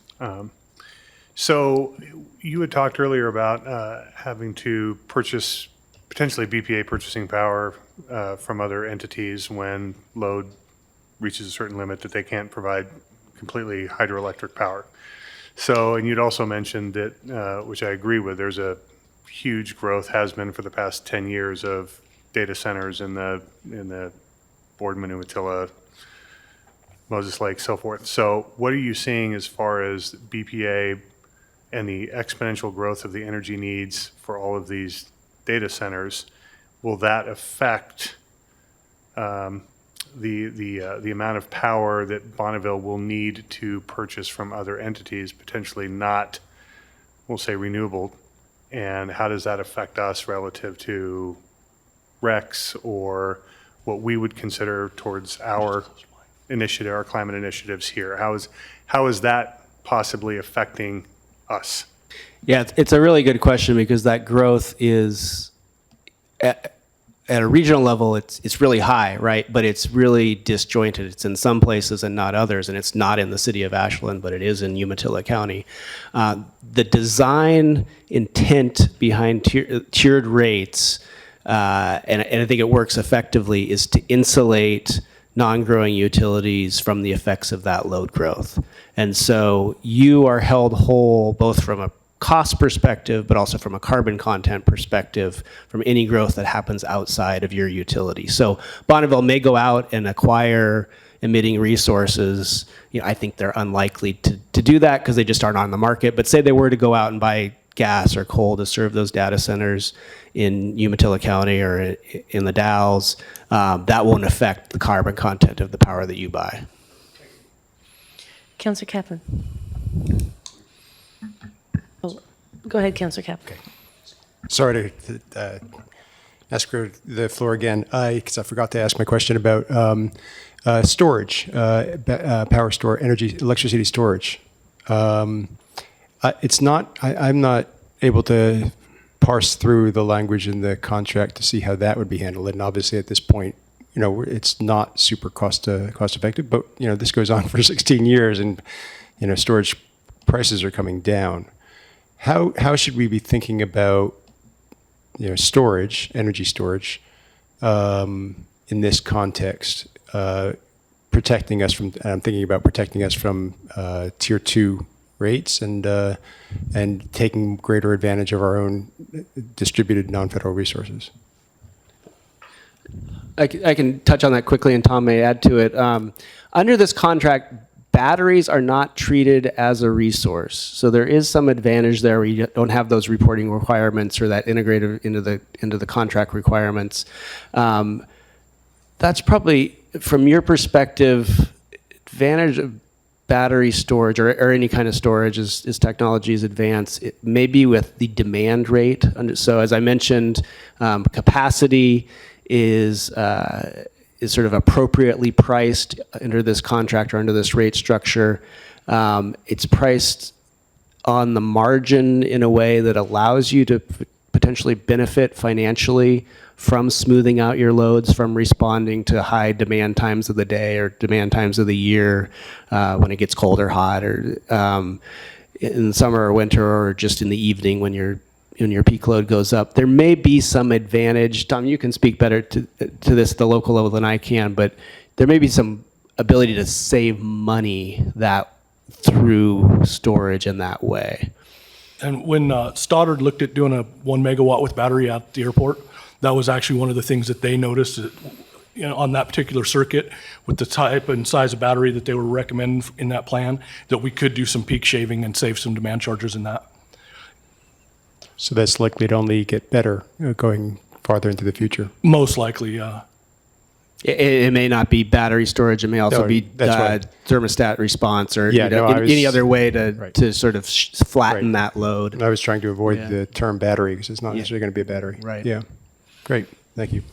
So you had talked earlier about having to purchase, potentially BPA purchasing power from other entities when load reaches a certain limit that they can't provide completely hydroelectric power. So, and you'd also mentioned that, which I agree with, there's a huge growth, has been for the past 10 years, of data centers in the Boardman, Umatilla, Moses Lake, so forth. So what are you seeing as far as BPA and the exponential growth of the energy needs for all of these data centers? Will that affect the amount of power that Bonneville will need to purchase from other entities, potentially not, we'll say, renewable? And how does that affect us relative to REX or what we would consider towards our initiative, our climate initiatives here? How is that possibly affecting us? Yeah, it's a really good question, because that growth is at a regional level, it's really high, right? But it's really disjointed. It's in some places and not others, and it's not in the city of Ashland, but it is in Umatilla County. The design intent behind tiered rates, and I think it works effectively, is to insulate non-growing utilities from the effects of that load growth. And so you are held whole both from a cost perspective, but also from a carbon content perspective from any growth that happens outside of your utility. So Bonneville may go out and acquire emitting resources. I think they're unlikely to do that because they just aren't on the market. But say they were to go out and buy gas or coal to serve those data centers in Umatilla County or in the Dalles, that won't affect the carbon content of the power that you buy. Councillor Kaplan. Oh, go ahead, Councillor Kaplan. Okay. Sorry to ask her the floor again, because I forgot to ask my question about storage, power store, electricity storage. It's not. I'm not able to parse through the language in the contract to see how that would be handled. And obviously, at this point, it's not super cost effective. But this goes on for 16 years, and storage prices are coming down. How should we be thinking about storage, energy storage, in this context, protecting us from? I'm thinking about protecting us from tier 2 rates and taking greater advantage of our own distributed non-federal resources. I can touch on that quickly, and Tom may add to it. Under this contract, batteries are not treated as a resource. So there is some advantage there where you don't have those reporting requirements or that integrated into the contract requirements. That's probably, from your perspective, advantage of battery storage or any kind of storage as technologies advance, it may be with the demand rate. So as I mentioned, capacity is sort of appropriately priced under this contract or under this rate structure. It's priced on the margin in a way that allows you to potentially benefit financially from smoothing out your loads, from responding to high demand times of the day or demand times of the year when it gets cold or hot, or in summer or winter, or just in the evening when you're when your peak load goes up. There may be some advantage. Tom, you can speak better to this at the local level than I can, but there may be some ability to save money that through storage in that way. And when Stoddard looked at doing a 1 megawatt with battery at the airport, that was actually one of the things that they noticed that, on that particular circuit with the type and size of battery that they were recommending in that plan, that we could do some peak shaving and save some demand charges in that. So that's likely to only get better going farther into the future. Most likely, It may not be battery storage. It may also No, be that's right. thermostat response or Yeah, no, I was- any other way to, Right. to sort of flatten Right. that load. I was trying to avoid Yeah. the term battery because it's not necessarily going to be a battery. Right. Yeah. Great. Thank you.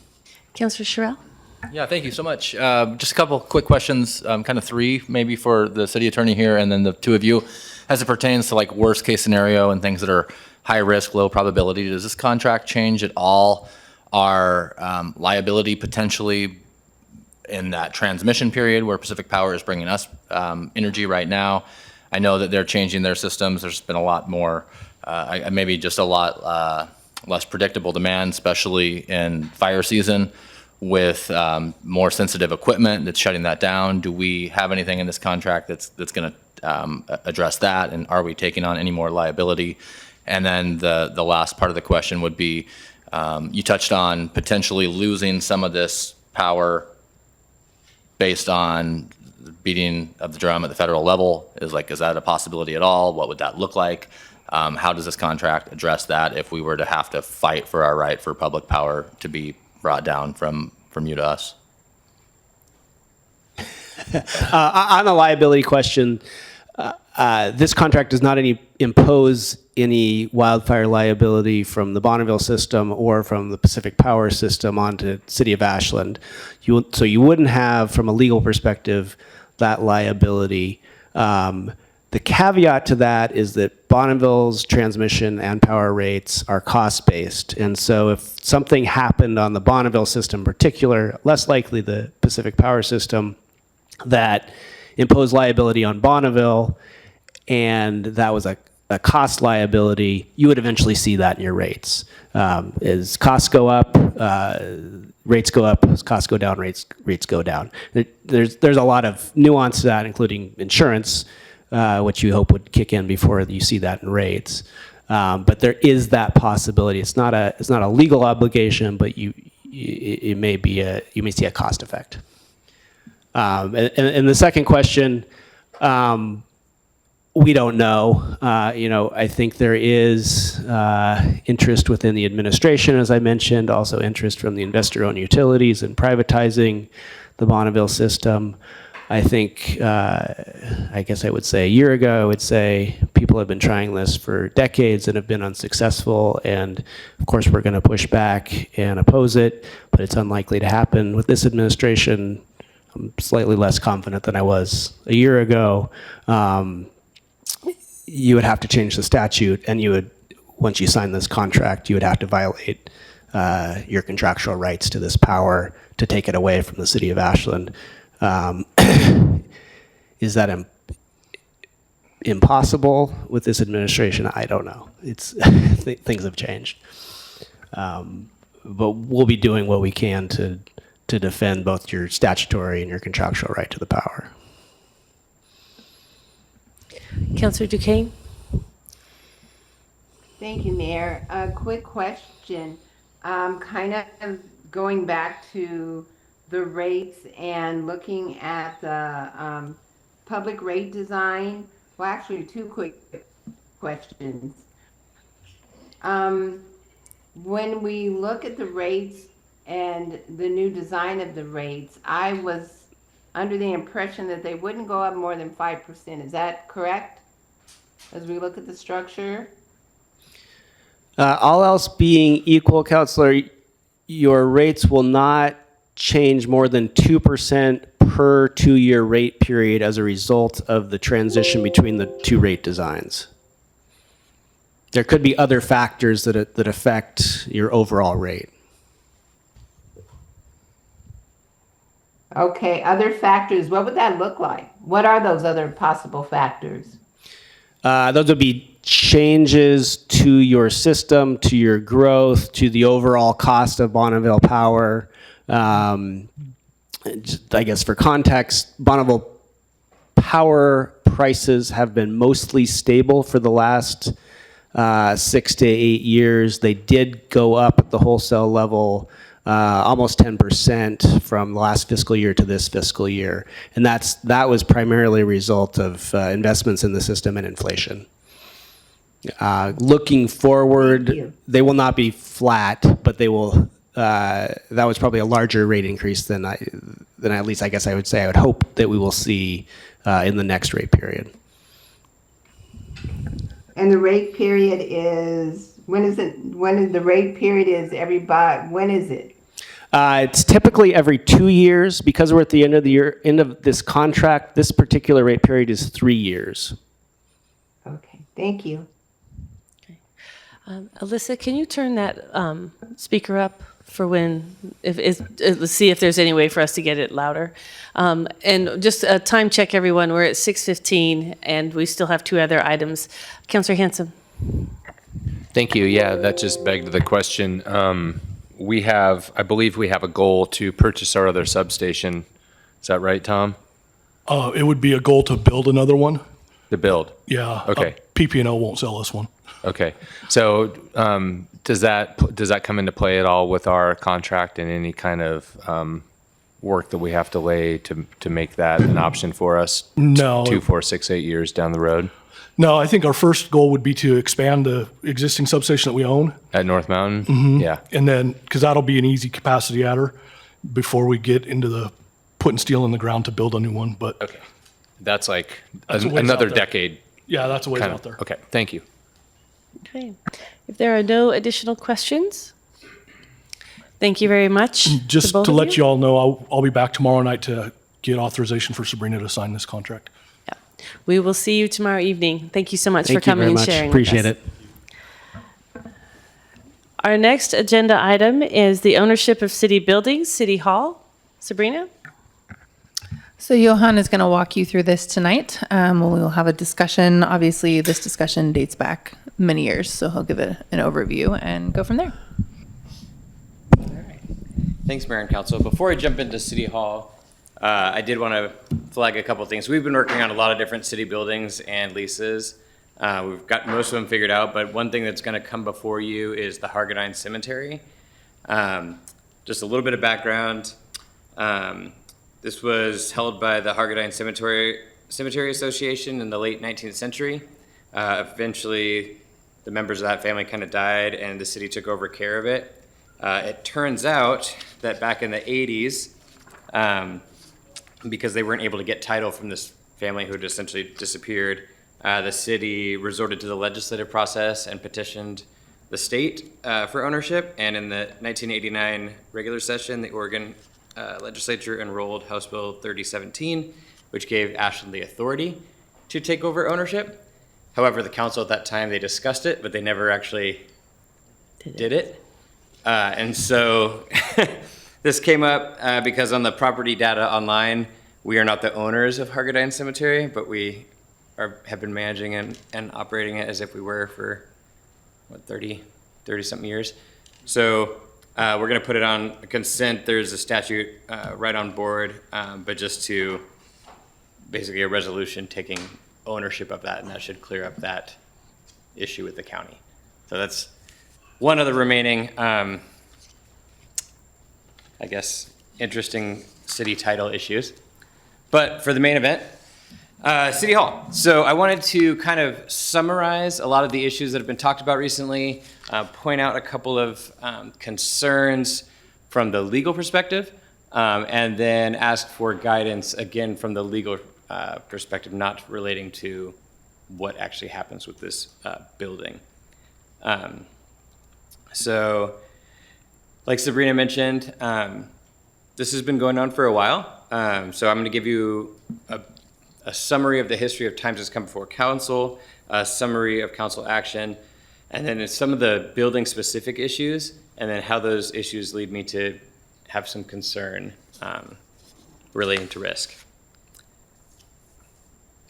Councillor Sherrill? Yeah, thank you so much. Just a couple quick questions, kind of three maybe for the city attorney here and then the two of you. As it pertains to like worst case scenario and things that are high risk, low probability, does this contract change at all our liability potentially in that transmission period where Pacific Power is bringing us energy right now? I know that they're changing their systems. There's been a lot more, maybe just a lot less predictable demand, especially in fire season with more sensitive equipment that's shutting that down. Do we have anything in this contract that's going to address that? And are we taking on any more liability? And then the last part of the question would be, you touched on potentially losing some of this power based on beating of the drum at the federal level. Is that a possibility at all? What would that look like? How does this contract address that if we were to have to fight for our right for public power to be brought down from you to us? On the liability question, this contract does not impose any wildfire liability from the Bonneville system or from the Pacific Power system onto City of Ashland. So you wouldn't have, from a legal perspective, that liability. The caveat to that is that Bonneville's transmission and power rates are cost-based. And so if something happened on the Bonneville system in particular, less likely the Pacific Power system, that imposed liability on Bonneville, and that was a cost liability, you would eventually see that in your rates. As costs go up, rates go up. As costs go down, rates go down. There's a lot of nuance to that, including insurance, which you hope would kick in before you see that in rates. But there is that possibility. It's not a legal obligation, but you may see a cost effect. And the second question, we don't know. I think there is interest within the administration, as I mentioned, also interest from the investor-owned utilities in privatizing the Bonneville system. I think, I guess I would say a year ago, I would say people have been trying this for decades and have been unsuccessful. And of course, we're going to push back and oppose it, but it's unlikely to happen. With this administration, I'm slightly less confident than I was a year ago. You would have to change the statute, and once you sign this contract, you would have to violate your contractual rights to this power to take it away from the city of Ashland. Is that impossible with this administration? I don't know. Things have changed. But we'll be doing what we can to defend both your statutory and your contractual right to the power. Councillor Duquesne? Thank you, Mayor. A quick question, kind of going back to the rates and looking at the public rate design. Well, actually, two quick questions. When we look at the rates and the new design of the rates, I was under the impression that they wouldn't go up more than 5%. Is that correct? As we look at the structure? All else being equal, Councilor, your rates will not change more than 2% per 2-year rate period as a result of the transition between the two rate designs. There could be other factors that affect your overall rate. Okay, other factors, what would that look like? What are those other possible factors? Those would be changes to your system, to your growth, to the overall cost of Bonneville Power. I guess for context, Bonneville Power prices have been mostly stable for the last 6 to 8 years. They did go up at the wholesale level almost 10% from the last fiscal year to this fiscal year. And that was primarily a result of investments in the system and inflation. Looking forward, they will not be flat, but they will, that was probably a larger rate increase than at least I guess I would say I would hope that we will see in the next rate period. And the rate period is, when is it, when is the rate period is everybody, when is it? It's typically every 2 years. Because we're at the end of the year, end of this contract, this particular rate period is 3 years. Okay, thank you. Alyssa, can you turn that speaker up for when, let's see if there's any way for us to get it louder. And just a time check, everyone, we're at 6:15 and we still have 2 other items. Councillor Hanson. Thank you. Yeah, that just begged the question. I believe we have a goal to purchase our other substation. Is that right, Tom? It would be a goal to build another one. The build? Yeah. Okay. PP&O won't sell us one. Okay. So does that come into play at all with our contract and any kind of work that we have to lay to make that an option for us? No. 2, 4, 6, 8 years down the road No, I think our first goal would be to expand the existing substation that we own. at North Mountain? Yeah. And then, because that'll be an easy capacity adder before we get into the putting steel in the ground to build a new one. But Okay. That's like That's a ways another out there. decade. yeah, that's a ways Kind out of. there. Okay. Thank you. Okay. If there are no additional questions, thank you very much. Just both to of let you all know, I'll be back tomorrow night to get authorization for Sabrina to sign this contract. Yeah. We will see you tomorrow evening. Thank you so much for Thank you coming very and much. sharing Appreciate with us. it. Our next agenda item is the ownership of city buildings, City Hall. Sabrina? So Johan is going to walk you through this tonight. We will have a discussion. Obviously, this discussion dates back many years, so he'll give it an overview and go from there. Thanks, Mayor and Council. Before I jump into City Hall, I did want to flag a couple things. We've been working on a lot of different city buildings and leases. We've got most of them figured out, but one thing that's going to come before you is the Hargadine Cemetery. Just a little bit of background. This was held by the Hargadine Cemetery Association in the late 19th century. Eventually, the members of that family kind of died, and the city took over care of it. It turns out that back in the 80s, because they weren't able to get title from this family who had essentially disappeared, the city resorted to the legislative process and petitioned the state for ownership. And in the 1989 regular session, the Oregon legislature enrolled House Bill 3017, which gave Ashland the authority to take over ownership. However, the council at that time, they discussed it, but they never actually did it. And so this came up because on the property data online, we are not the owners of Hargadine Cemetery, but we have been managing and operating it as if we were for, 30-something years. So we're going to put it on consent. There's a statute right on board, but just to basically a resolution taking ownership of that, and that should clear up that issue with the county. So that's one of the remaining, I guess, interesting city title issues. But for the main event, City Hall. So I wanted to kind of summarize a lot of the issues that have been talked about recently, point out a couple of concerns from the legal perspective, and then ask for guidance again from the legal perspective, not relating to what actually happens with this building. So, like Sabrina mentioned, this has been going on for a while. So I'm going to give you a summary of the history of times it's come before council, a summary of council action, and then some of the building specific issues, and then how those issues lead me to have some concern relating to risk.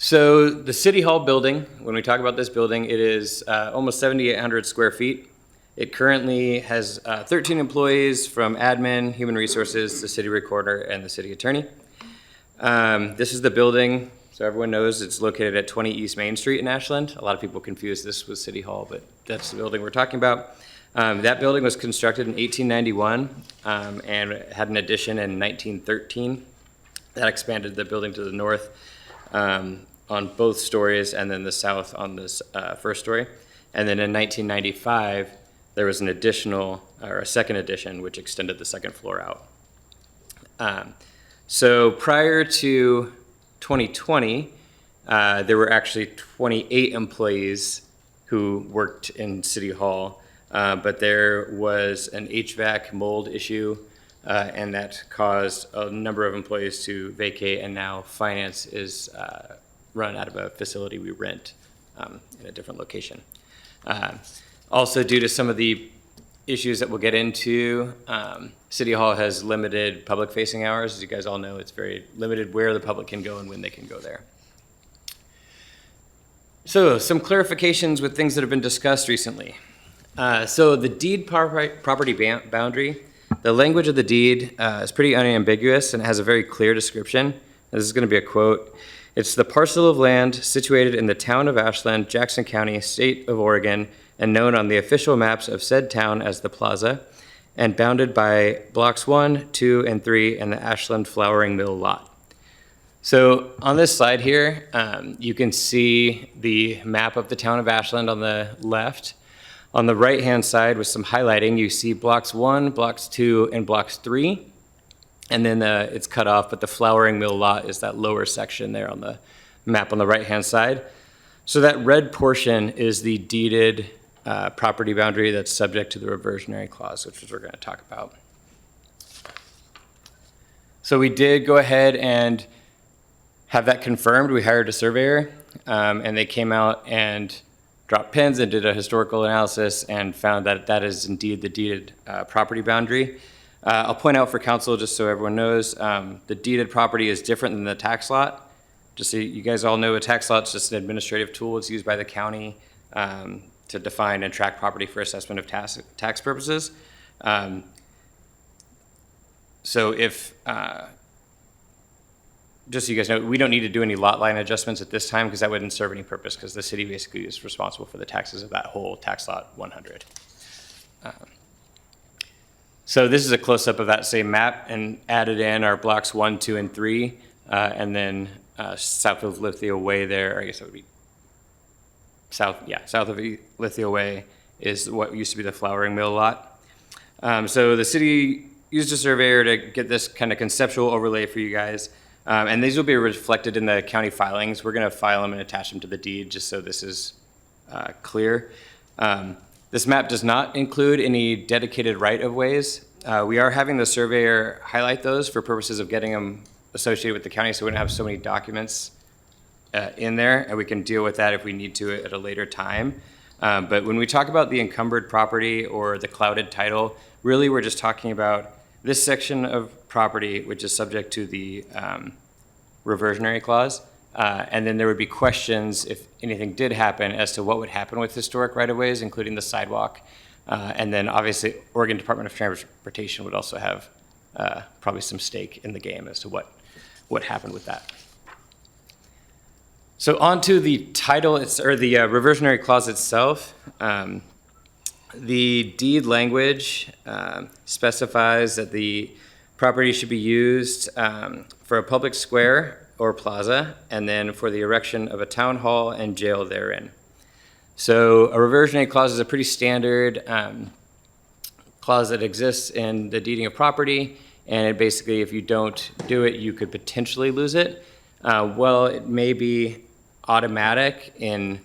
So the City Hall building, when we talk about this building, it is almost 7,800 square feet. It currently has 13 employees from admin, human resources, the city recorder, and the city attorney. This is the building, so everyone knows it's located at 20 East Main Street in Ashland. A lot of people confuse this with City Hall, but that's the building we're talking about. That building was constructed in 1891 and had an addition in 1913. That expanded the building to the north on both stories, and then the south on this first story. And then in 1995, there was an additional, or a second addition, which extended the second floor out. So prior to 2020, there were actually 28 employees who worked in City Hall, but there was an HVAC mold issue, and that caused a number of employees to vacate, and now finance is run out of a facility we rent in a different location. Also, due to some of the issues that we'll get into, City Hall has limited public-facing hours. As you guys all know, it's very limited where the public can go and when they can go there. So, some clarifications with things that have been discussed recently. So, the deed property boundary, the language of the deed is pretty unambiguous and it has a very clear description. This is going to be a quote. It's the parcel of land situated in the town of Ashland, Jackson County, state of Oregon, and known on the official maps of said town as the Plaza, and bounded by blocks 1, 2, and 3 and the Ashland Flowering Mill lot. So on this slide here, you can see the map of the town of Ashland on the left. On the right-hand side with some highlighting, you see blocks 1, blocks 2, and blocks 3. And then it's cut off, but the Flowering Mill lot is that lower section there on the map on the right-hand side. So that red portion is the deeded property boundary that's subject to the reversionary clause, which is what we're going to talk about. So we did go ahead and have that confirmed. We hired a surveyor, and they came out and dropped pins and did a historical analysis and found that that is indeed the deeded property boundary. I'll point out for council, just so everyone knows, the deeded property is different than the tax lot. Just so you guys all know, a tax lot is just an administrative tool. It's used by the county to define and track property for assessment of tax purposes. So if, just so you guys know, we don't need to do any lot line adjustments at this time because that wouldn't serve any purpose because the city basically is responsible for the taxes of that whole tax lot 100. So this is a close-up of that same map and added in our blocks 1, 2, and 3, and then south of Lithia Way there, I guess it would be south of Lithia Way is what used to be the Flowering Mill lot. So the city used a surveyor to get this kind of conceptual overlay for you guys, and these will be reflected in the county filings. We're going to file them and attach them to the deed just so this is clear. This map does not include any dedicated right-of-ways. We are having the surveyor highlight those for purposes of getting them associated with the county so we don't have so many documents in there, and we can deal with that if we need to at a later time. But when we talk about the encumbered property or the clouded title, really we're just talking about this section of property which is subject to the reversionary clause. And then there would be questions if anything did happen as to what would happen with historic right-of-ways, including the sidewalk. And then obviously Oregon Department of Transportation would also have probably some stake in the game as to what happened with that. So on to the title, or the reversionary clause itself. The deed language specifies that the property should be used for a public square or plaza, and then for the erection of a town hall and jail therein. So a reversionary clause is a pretty standard clause that exists in the deeding of property, and it basically, if you don't do it, you could potentially lose it. Well, it may be automatic in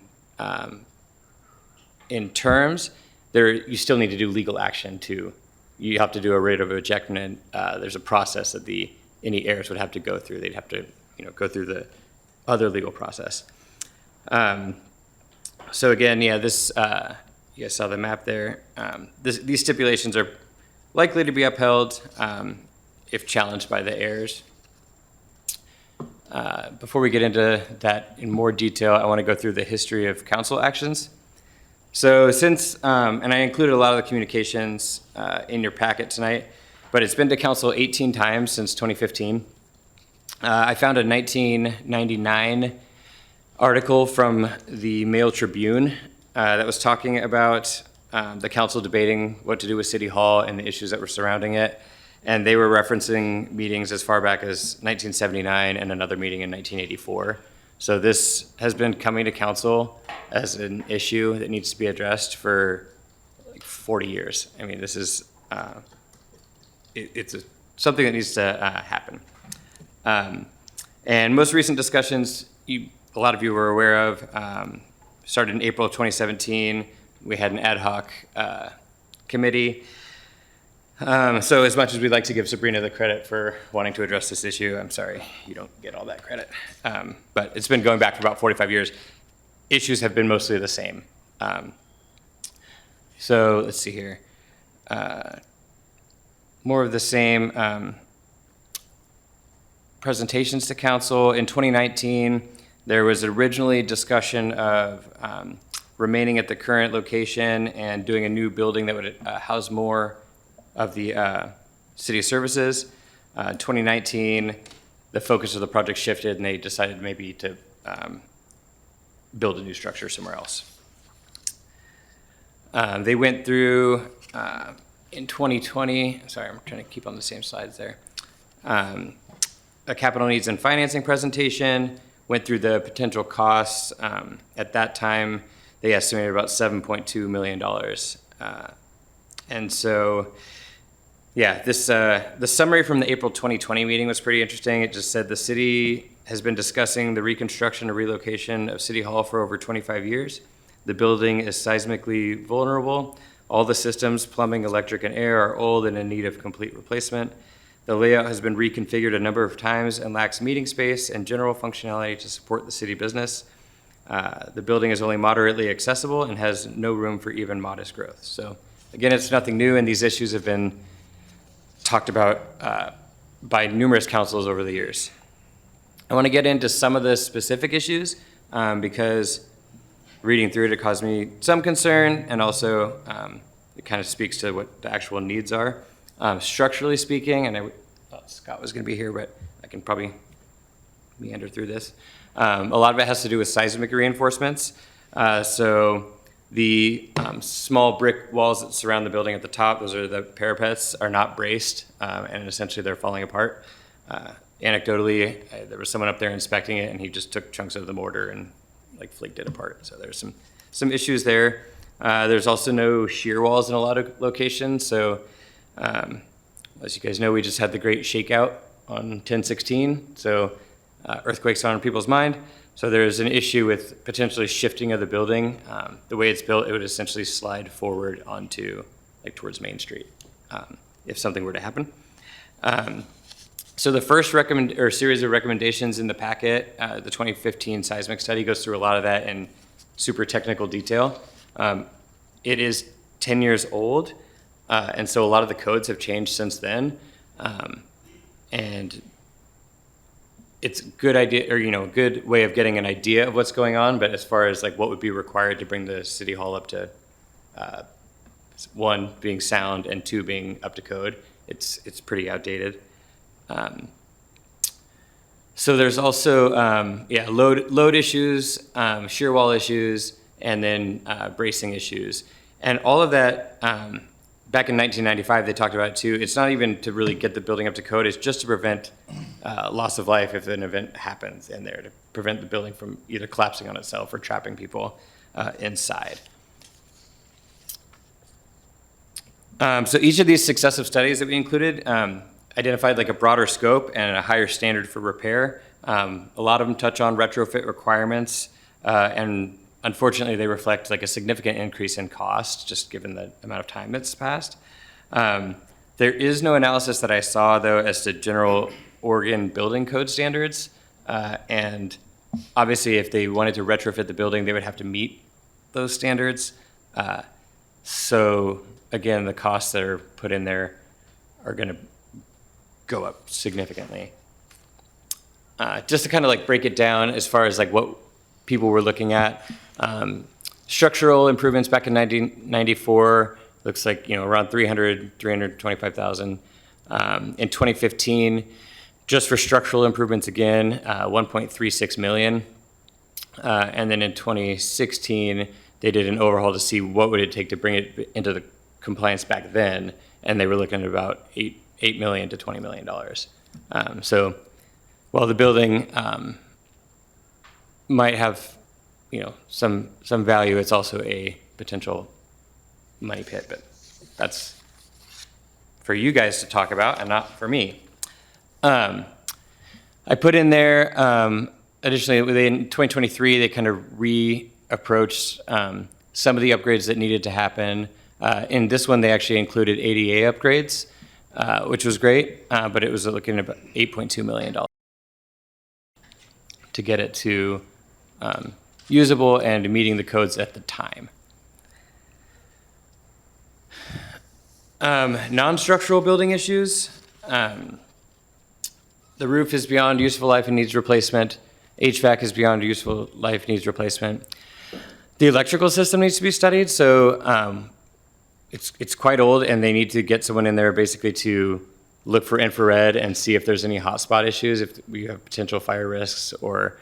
terms. You still need to do legal action you have to do a writ of ejectment. There's a process that any heirs would have to go through. They'd have to go through the other legal process. So again, this you guys saw the map there. These stipulations are likely to be upheld if challenged by the heirs. Before we get into that in more detail, I want to go through the history of council actions. So since, and I included a lot of the communications in your packet tonight, but it's been to council 18 times since 2015. I found a 1999 article from the Mail Tribune that was talking about the council debating what to do with City Hall and the issues that were surrounding it. And they were referencing meetings as far back as 1979 and another meeting in 1984. So this has been coming to council as an issue that needs to be addressed for like 40 years. I mean, this is, it's something that needs to happen. And most recent discussions, a lot of you were aware of, started in April of 2017. We had an ad hoc committee. So as much as we'd like to give Sabrina the credit for wanting to address this issue, I'm sorry, you don't get all that credit. But it's been going back for about 45 years. Issues have been mostly the same. So let's see here. More of the same presentations to council. In 2019, there was originally discussion of remaining at the current location and doing a new building that would house more of the city services. 2019, the focus of the project shifted and they decided maybe to build a new structure somewhere else. They went through, in 2020, sorry, I'm trying to keep on the same slides there, a capital needs and financing presentation, went through the potential costs. At that time, they estimated about $7.2 million. And so, yeah, this the summary from the April 2020 meeting was pretty interesting. It just said the city has been discussing the reconstruction or relocation of City Hall for over 25 years. The building is seismically vulnerable. All the systems, plumbing, electric, and air are old and in need of complete replacement. The layout has been reconfigured a number of times and lacks meeting space and general functionality to support the city business. The building is only moderately accessible and has no room for even modest growth. So again, it's nothing new, and these issues have been talked about by numerous councils over the years. I want to get into some of the specific issues because reading through it, it caused me some concern, and also it kind of speaks to what the actual needs are. Structurally speaking, and I thought Scott was going to be here, but I can probably meander through this. A lot of it has to do with seismic reinforcements. So the small brick walls that surround the building at the top, those are the parapets, are not braced, and essentially they're falling apart. Anecdotally, there was someone up there inspecting it, and he just took chunks of the mortar and like flaked it apart. So there's some issues there. There's also no shear walls in a lot of locations. So as you guys know, we just had the great shakeout on 10/16. So earthquakes are on people's mind. So there's an issue with potentially shifting of the building. The way it's built, it would essentially slide forward onto, like towards Main Street, if something were to happen. So the first series of recommendations in the packet, the 2015 seismic study goes through a lot of that in super technical detail. It is 10 years old, and so a lot of the codes have changed since then. And it's a good idea, or good way of getting an idea of what's going on. But as far as like what would be required to bring the city hall up to, one being sound and two being up to code, it's pretty outdated. So there's also load issues, shear wall issues, and then bracing issues, and all of that. Back in 1995, they talked about it too. It's not even to really get the building up to code. It's just to prevent loss of life if an event happens in there, to prevent the building from either collapsing on itself or trapping people inside. So each of these successive studies that we included identified like a broader scope and a higher standard for repair. A lot of them touch on retrofit requirements, and unfortunately, they reflect like a significant increase in cost, just given the amount of time that's passed. There is no analysis that I saw, though, as to general Oregon building code standards. And obviously, if they wanted to retrofit the building, they would have to meet those standards. So again, the costs that are put in there are going to go up significantly. just to kind of like break it down as far as like what people were looking at. Structural improvements back in 1994 looks like, around 325,000. In 2015, just for structural improvements again, 1.36 million. And then in 2016, they did an overhaul to see what would it take to bring it into the compliance back then, and they were looking at about $8 million to $20 million. So while the building might have, some value, it's also a potential money pit, but that's for you guys to talk about and not for me. I put in there, additionally, within 2023, they kind of reapproached some of the upgrades that needed to happen. In this one, they actually included ADA upgrades, which was great, but it was looking at about $8.2 million to get it to usable and meeting the codes at the time. Non-structural building issues. The roof is beyond useful life and needs replacement. HVAC is beyond useful life, needs replacement. The electrical system needs to be studied, so it's quite old, and they need to get someone in there basically to look for infrared and see if there's any hotspot issues, if we have potential fire risks, or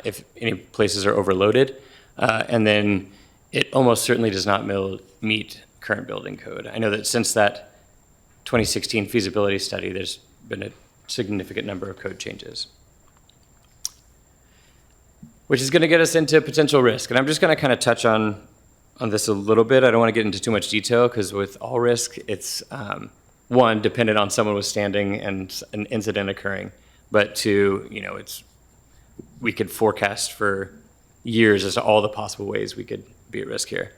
if any places are overloaded. And then it almost certainly does not meet current building code. I know that since that 2016 feasibility study, there's been a significant number of code changes, which is going to get us into potential risk. And I'm just going to kind of touch on this a little bit. I don't want to get into too much detail because with all risk, it's one, dependent on someone withstanding and an incident occurring, but two, we could forecast for years as to all the possible ways we could be at risk here.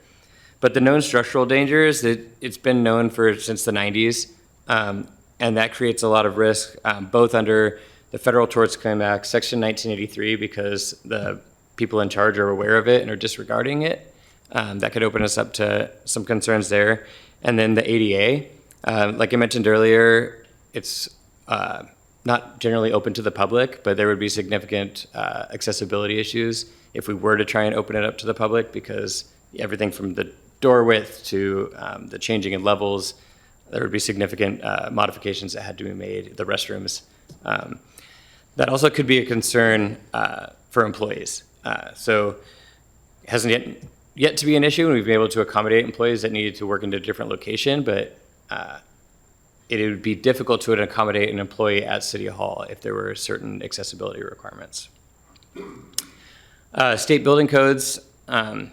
But the known structural dangers, it's been known since the 90s, and that creates a lot of risk, both under the Federal Tort Claims Act, Section 1983, because the people in charge are aware of it and are disregarding it. That could open us up to some concerns there. And then the ADA, like I mentioned earlier, it's not generally open to the public, but there would be significant accessibility issues if we were to try and open it up to the public, because everything from the door width to the changing in levels, there would be significant modifications that had to be made, the restrooms. That also could be a concern for employees. So it hasn't yet to be an issue, and we've been able to accommodate employees that needed to work in a different location, but it would be difficult to accommodate an employee at City Hall if there were certain accessibility requirements. State building codes, or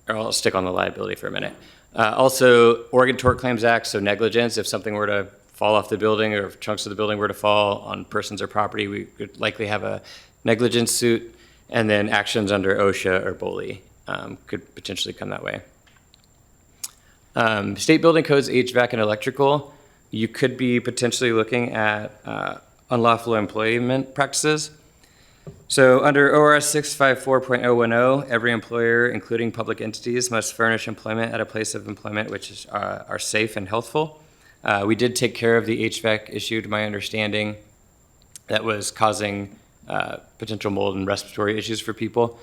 I'll stick on the liability for a minute. Also, Oregon Tort Claims Act, so negligence, if something were to fall off the building or if chunks of the building were to fall on persons or property, we could likely have a negligence suit, and then actions under OSHA or BOLI could potentially come that way. State building codes, HVAC and electrical, you could be potentially looking at unlawful employment practices. So under ORS 654.010, every employer, including public entities, must furnish employment at a place of employment which are safe and healthful. We did take care of the HVAC issue, to my understanding, that was causing potential mold and respiratory issues for people.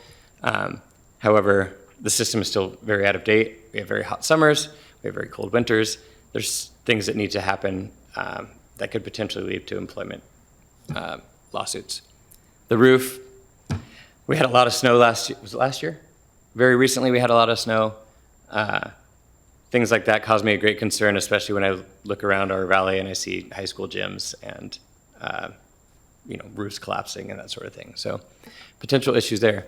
However, the system is still very out of date. We have very hot summers, we have very cold winters. There's things that need to happen that could potentially lead to employment lawsuits. The roof, we had a lot of snow last year. Was it last year? Very recently, we had a lot of snow. Things like that cause me a great concern, especially when I look around our valley and I see high school gyms and roofs collapsing and that sort of thing. So potential issues there.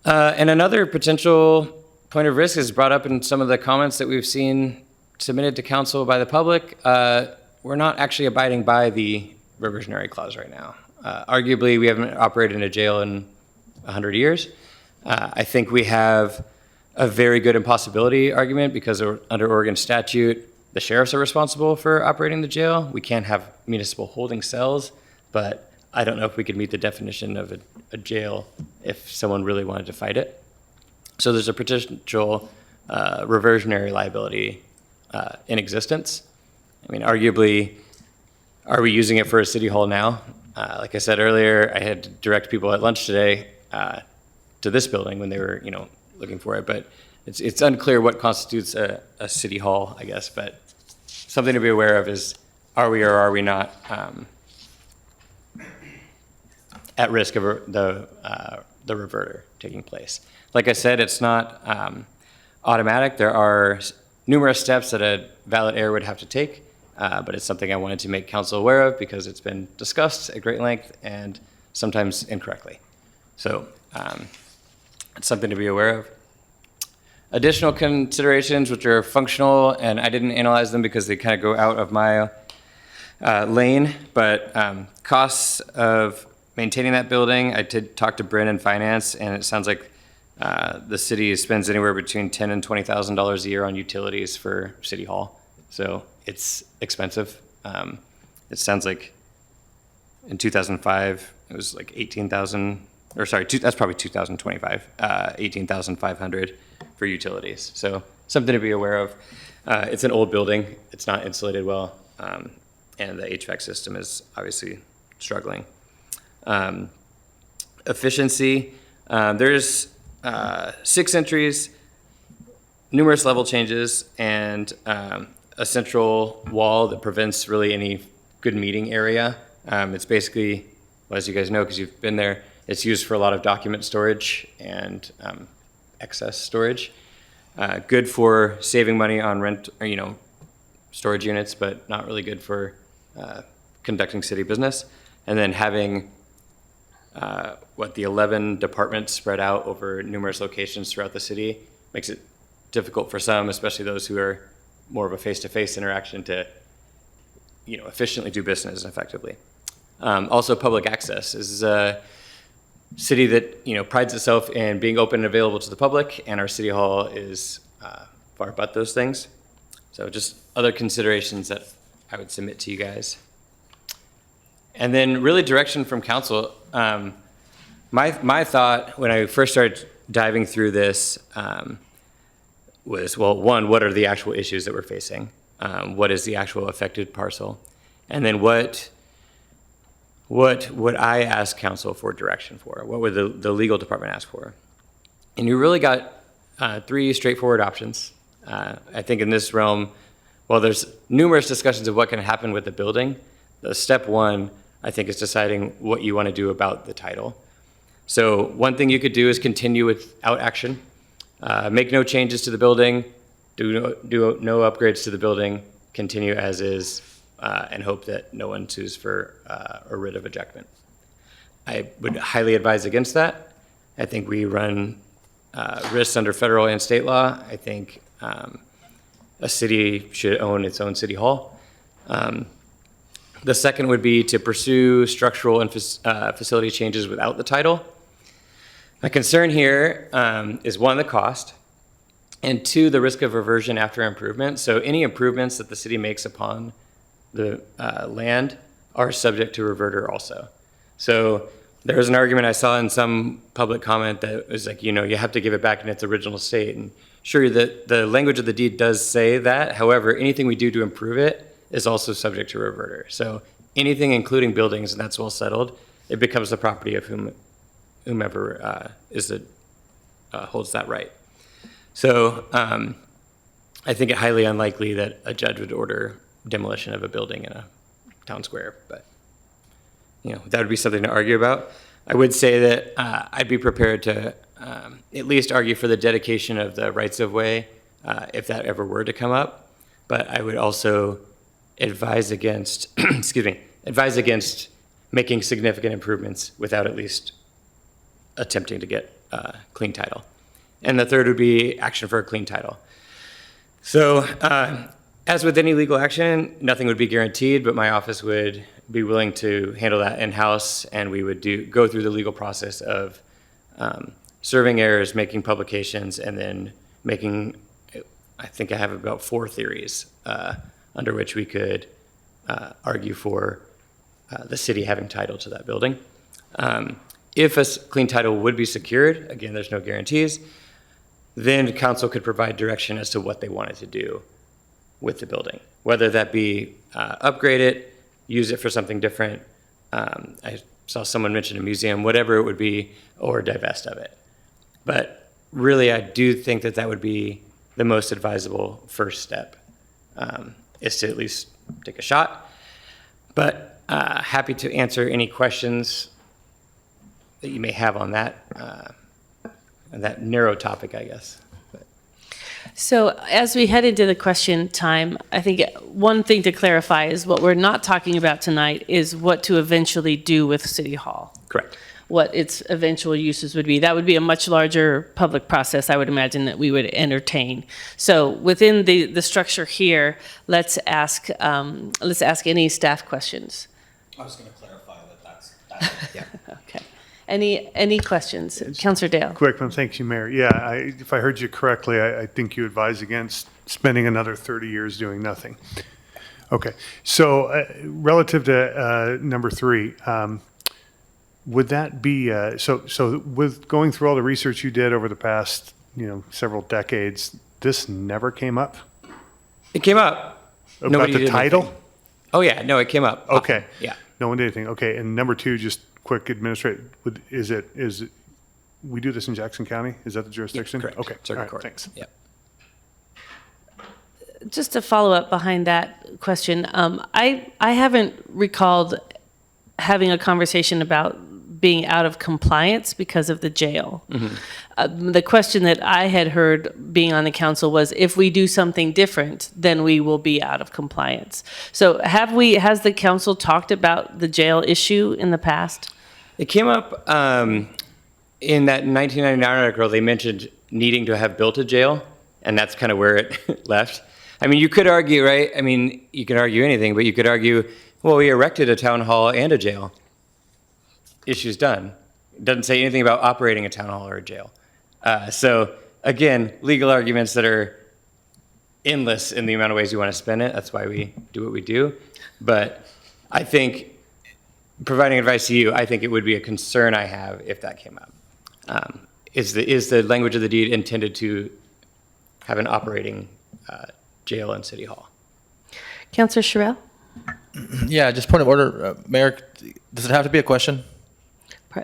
And another potential point of risk is brought up in some of the comments that we've seen submitted to council by the public. We're not actually abiding by the reversionary clause right now. Arguably, we haven't operated in a jail in 100 years. I think we have a very good impossibility argument because under Oregon statute, the sheriffs are responsible for operating the jail. We can't have municipal holding cells, but I don't know if we could meet the definition of a jail if someone really wanted to fight it. So there's a potential reversionary liability in existence. I mean, arguably, are we using it for a city hall now? Like I said earlier, I had to direct people at lunch today to this building when they were, looking for it. But it's unclear what constitutes a city hall, I guess. But something to be aware of is, are we or are we not at risk of the reverter taking place? Like I said, it's not automatic. There are numerous steps that a valid heir would have to take. But it's something I wanted to make council aware of because it's been discussed at great length and sometimes incorrectly. So it's something to be aware of. Additional considerations, which are functional, and I didn't analyze them because they kind of go out of my lane, but costs of maintaining that building. I did talk to Bryn in finance, and it sounds like the city spends anywhere between $10,000 and $20,000 a year on utilities for City Hall. So it's expensive. It sounds like in 2005, it was like 18,000, or sorry, that's probably 2025, 18,500 for utilities. So something to be aware of. It's an old building. It's not insulated well. And the HVAC system is obviously struggling. Efficiency, there's 6 entries, numerous level changes, and a central wall that prevents really any good meeting area. It's basically, well, as you guys know, because you've been there, it's used for a lot of document storage and excess storage. Good for saving money on rent, or, storage units, but not really good for conducting city business. And then having the 11 departments spread out over numerous locations throughout the city makes it difficult for some, especially those who are more of a face-to-face interaction to, efficiently do business effectively. Also, public access. This is a city that, prides itself in being open and available to the public, and our city hall is far above those things. So just other considerations that I would submit to you guys. And then really direction from council. My thought when I first started diving through this was, well, one, what are the actual issues that we're facing? What is the actual affected parcel? And then what would I ask council for direction for? What would the legal department ask for? And you really got 3 straightforward options. I think in this realm, while there's numerous discussions of what can happen with the building, the step 1, I think, is deciding what you want to do about the title. So one thing you could do is continue without action. Make no changes to the building, do no upgrades to the building, continue as is, and hope that no one sues for a writ of ejectment. I would highly advise against that. I think we run risks under federal and state law. I think a city should own its own city hall. The second would be to pursue structural and facility changes without the title. My concern here is 1, the cost, and 2, the risk of reversion after improvement. So any improvements that the city makes upon the land are subject to reverter also. So there was an argument I saw in some public comment that was like, you have to give it back in its original state. And sure, the language of the deed does say that. However, anything we do to improve it is also subject to reverter. So anything, including buildings, and that's well settled, it becomes the property of whomever holds that right. So I think it highly unlikely that a judge would order demolition of a building in a town square, but that would be something to argue about. I would say that I'd be prepared to at least argue for the dedication of the rights of way if that ever were to come up, but I would also advise against, advise against making significant improvements without at least attempting to get clean title. And the third would be action for a clean title. So as with any legal action, nothing would be guaranteed, but my office would be willing to handle that in-house, and we would go through the legal process of serving heirs, making publications, and then making, I think I have about 4 theories under which we could argue for the city having title to that building. If a clean title would be secured, again, there's no guarantees, then council could provide direction as to what they wanted to do with the building, whether that be upgrade it, use it for something different. I saw someone mention a museum, whatever it would be, or divest of it. But really, I do think that that would be the most advisable first step, is to at least take a shot. But happy to answer any questions that you may have on that narrow topic, I guess. So as we head into the question time, I think one thing to clarify is what we're not talking about tonight is what to eventually do with City Hall. Correct. What its eventual uses would be. That would be a much larger public process, I would imagine, that we would entertain. So within the structure here, let's ask any staff questions. I was going to clarify that's yeah. Okay. Any questions? Councilor Dale? Quick one, thank you, Mayor. Yeah, if I heard you correctly, I think you advise against spending another 30 years doing nothing. Okay, so relative to number 3, would that be, so with going through all the research you did over the past, several decades, this never came up? It came up. About Nobody the did title? anything. Oh, yeah, no, it came up. Okay. Yeah. No one did anything. Okay, and number 2, just quick administrative, is it, we do this in Jackson County? Is that the jurisdiction? Correct. Okay, Circuit all right, Court. thanks. Yep. Just to follow up behind that question, I haven't recalled having a conversation about being out of compliance because of the jail. The question that I had heard being on the council was, if we do something different, then we will be out of compliance. So has the council talked about the jail issue in the past? It came up in that 1999 article. They mentioned needing to have built a jail, and that's kind of where it left. I mean, you could argue, right? I mean, you can argue anything, but you could argue, well, we erected a town hall and a jail. Issue's done. It doesn't say anything about operating a town hall or a jail. So again, legal arguments that are endless in the amount of ways you want to spend it. That's why we do what we do. But I think, providing advice to you, I think it would be a concern I have if that came up. Is the language of the deed intended to have an operating jail and city hall? Councilor Sherrill? Yeah, just point of order, Mayor, does it have to be a question?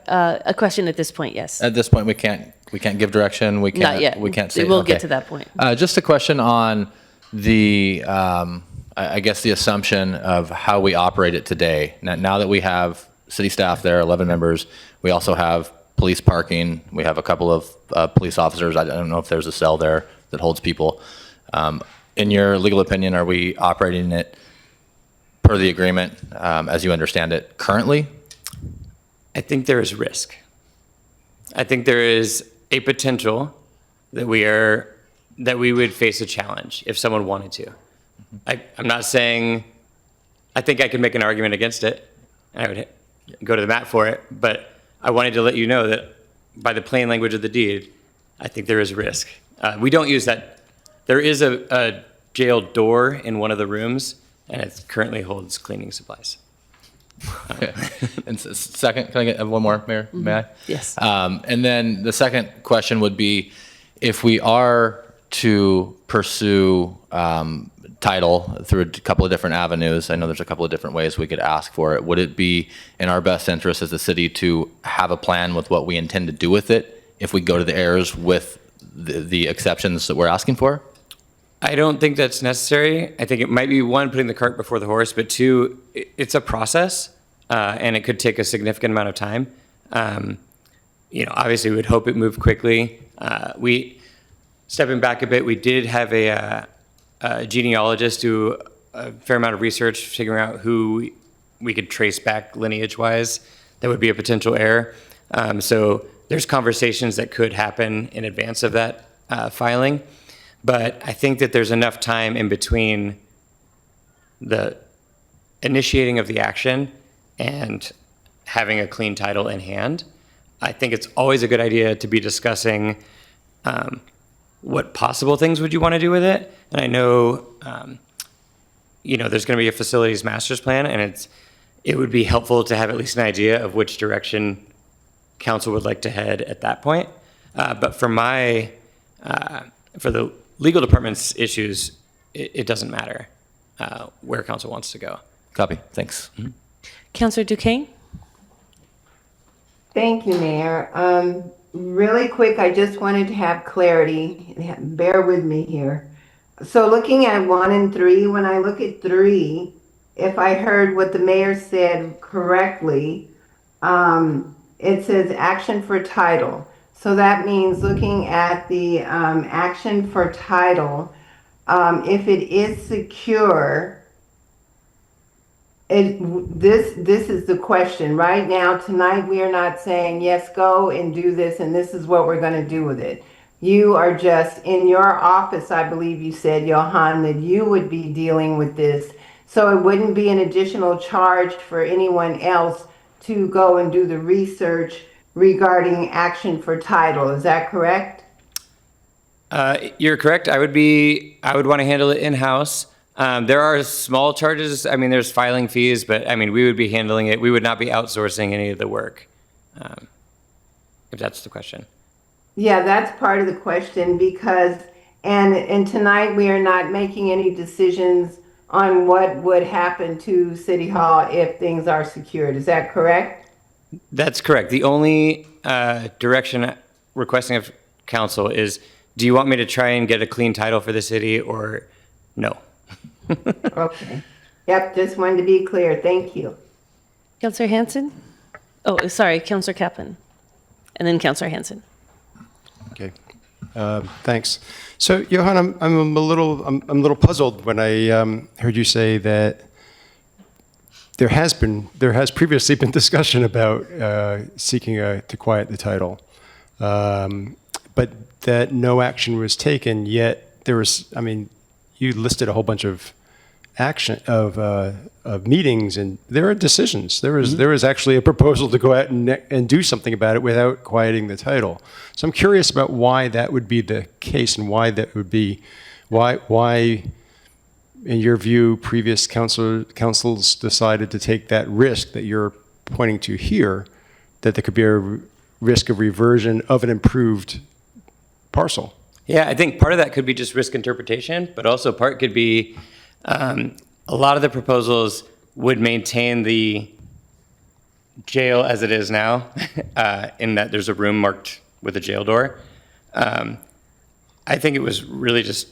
A question at this point, yes. At this point, we can't give direction. We can't. Not yet. We can't say. We'll okay. get to that point. Just a question on the, I guess the assumption of how we operate it today. Now that we have city staff there, 11 members, we also have police parking. We have a couple of police officers. I don't know if there's a cell there that holds people. In your legal opinion, are we operating it per the agreement as you understand it currently? I think there is risk. I think there is a potential that we would face a challenge if someone wanted to. I'm not saying, I think I could make an argument against it, and I would go to the mat for it, but I wanted to let you know that by the plain language of the deed, I think there is risk. We don't use that. There is a jail door in one of the rooms, and it currently holds cleaning supplies. Okay. And second, can I get one more, Mayor? May I? Yes. And then the second question would be, if we are to pursue title through a couple of different avenues, I know there's a couple of different ways we could ask for it. Would it be in our best interest as a city to have a plan with what we intend to do with it if we go to the heirs with the exceptions that we're asking for? I don't think that's necessary. I think it might be, one, putting the cart before the horse, but two, it's a process, and it could take a significant amount of time. Obviously, we would hope it moved quickly. Stepping back a bit, we did have a genealogist do a fair amount of research, figuring out who we could trace back lineage-wise that would be a potential heir. So there's conversations that could happen in advance of that filing. But I think that there's enough time in between the initiating of the action and having a clean title in hand. I think it's always a good idea to be discussing what possible things would you want to do with it. And I know, there's going to be a facilities master's plan, and it would be helpful to have at least an idea of which direction council would like to head at that point. But for the legal department's issues, it doesn't matter where council wants to go. Copy. Thanks. Counselor Duquesne? Thank you, Mayor. Really quick, I just wanted to have clarity. Bear with me here. So looking at 1 and 3, when I look at 3, if I heard what the mayor said correctly, it says action for title. So that means looking at the action for title, if it is secure, this is the question. Right now, tonight, we are not saying, yes, go and do this, and this is what we're going to do with it. You are just, in your office, I believe you said, Johan, that you would be dealing with this. So it wouldn't be an additional charge for anyone else to go and do the research regarding action for title. Is that correct? You're correct. I would want to handle it in-house. There are small charges. I mean, there's filing fees, but I mean, we would be handling it. We would not be outsourcing any of the work, if that's the question. Yeah, that's part of the question because, and tonight we are not making any decisions on what would happen to City Hall if things are secured. Is that correct? That's correct. The only direction requesting of council is, do you want me to try and get a clean title for the city or no? Okay. Yep, just wanted to be clear. Thank you. Counselor Hanson? Oh, sorry, Counselor Kaplan. And then Counselor Hanson. Okay, thanks. So, Johan, I'm a little puzzled when I heard you say that there has previously been discussion about seeking to quiet the title, but that no action was taken. Yet there was, I mean, you listed a whole bunch of action of meetings, and there are decisions. There was actually a proposal to go out and do something about it without quieting the title. So I'm curious about why that would be the case, and why that would be, why, in your view, previous councils decided to take that risk that you're pointing to here, that there could be a risk of reversion of an improved parcel. Yeah, I think part of that could be just risk interpretation, but also part could be a lot of the proposals would maintain the jail as it is now, in that there's a room marked with a jail door. I think it was really just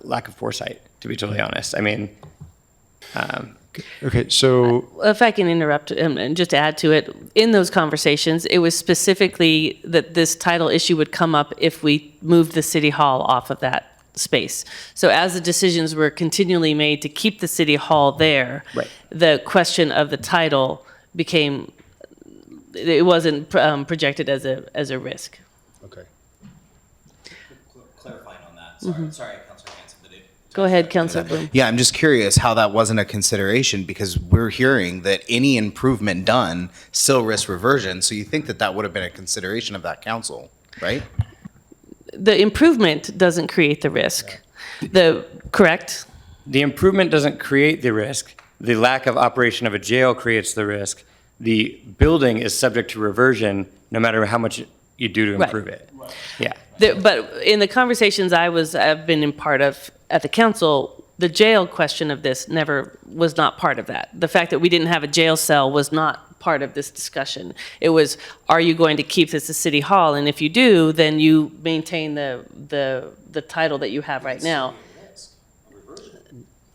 lack of foresight, to be totally honest. I mean, Okay, so If I can interrupt and just add to it, in those conversations, it was specifically that this title issue would come up if we moved the city hall off of that space. So as the decisions were continually made to keep the city hall there, Right. the question of the title became, it wasn't projected as a risk. okay. Clarifying on that. Sorry, Councilor Hanson, but Go ahead, Councilor Bloom. yeah, I'm just curious how that wasn't a consideration because we're hearing that any improvement done still risks reversion. So you think that that would have been a consideration of that council, right? The improvement doesn't create the risk. Correct? the improvement doesn't create the risk. The lack of operation of a jail creates the risk. The building is subject to reversion no matter how much you do to improve it. Yeah. But in the conversations I've been in part of at the council, the jail question of this was not part of that. The fact that we didn't have a jail cell was not part of this discussion. It was, are you going to keep this as City Hall? And if you do, then you maintain the title that you have right now.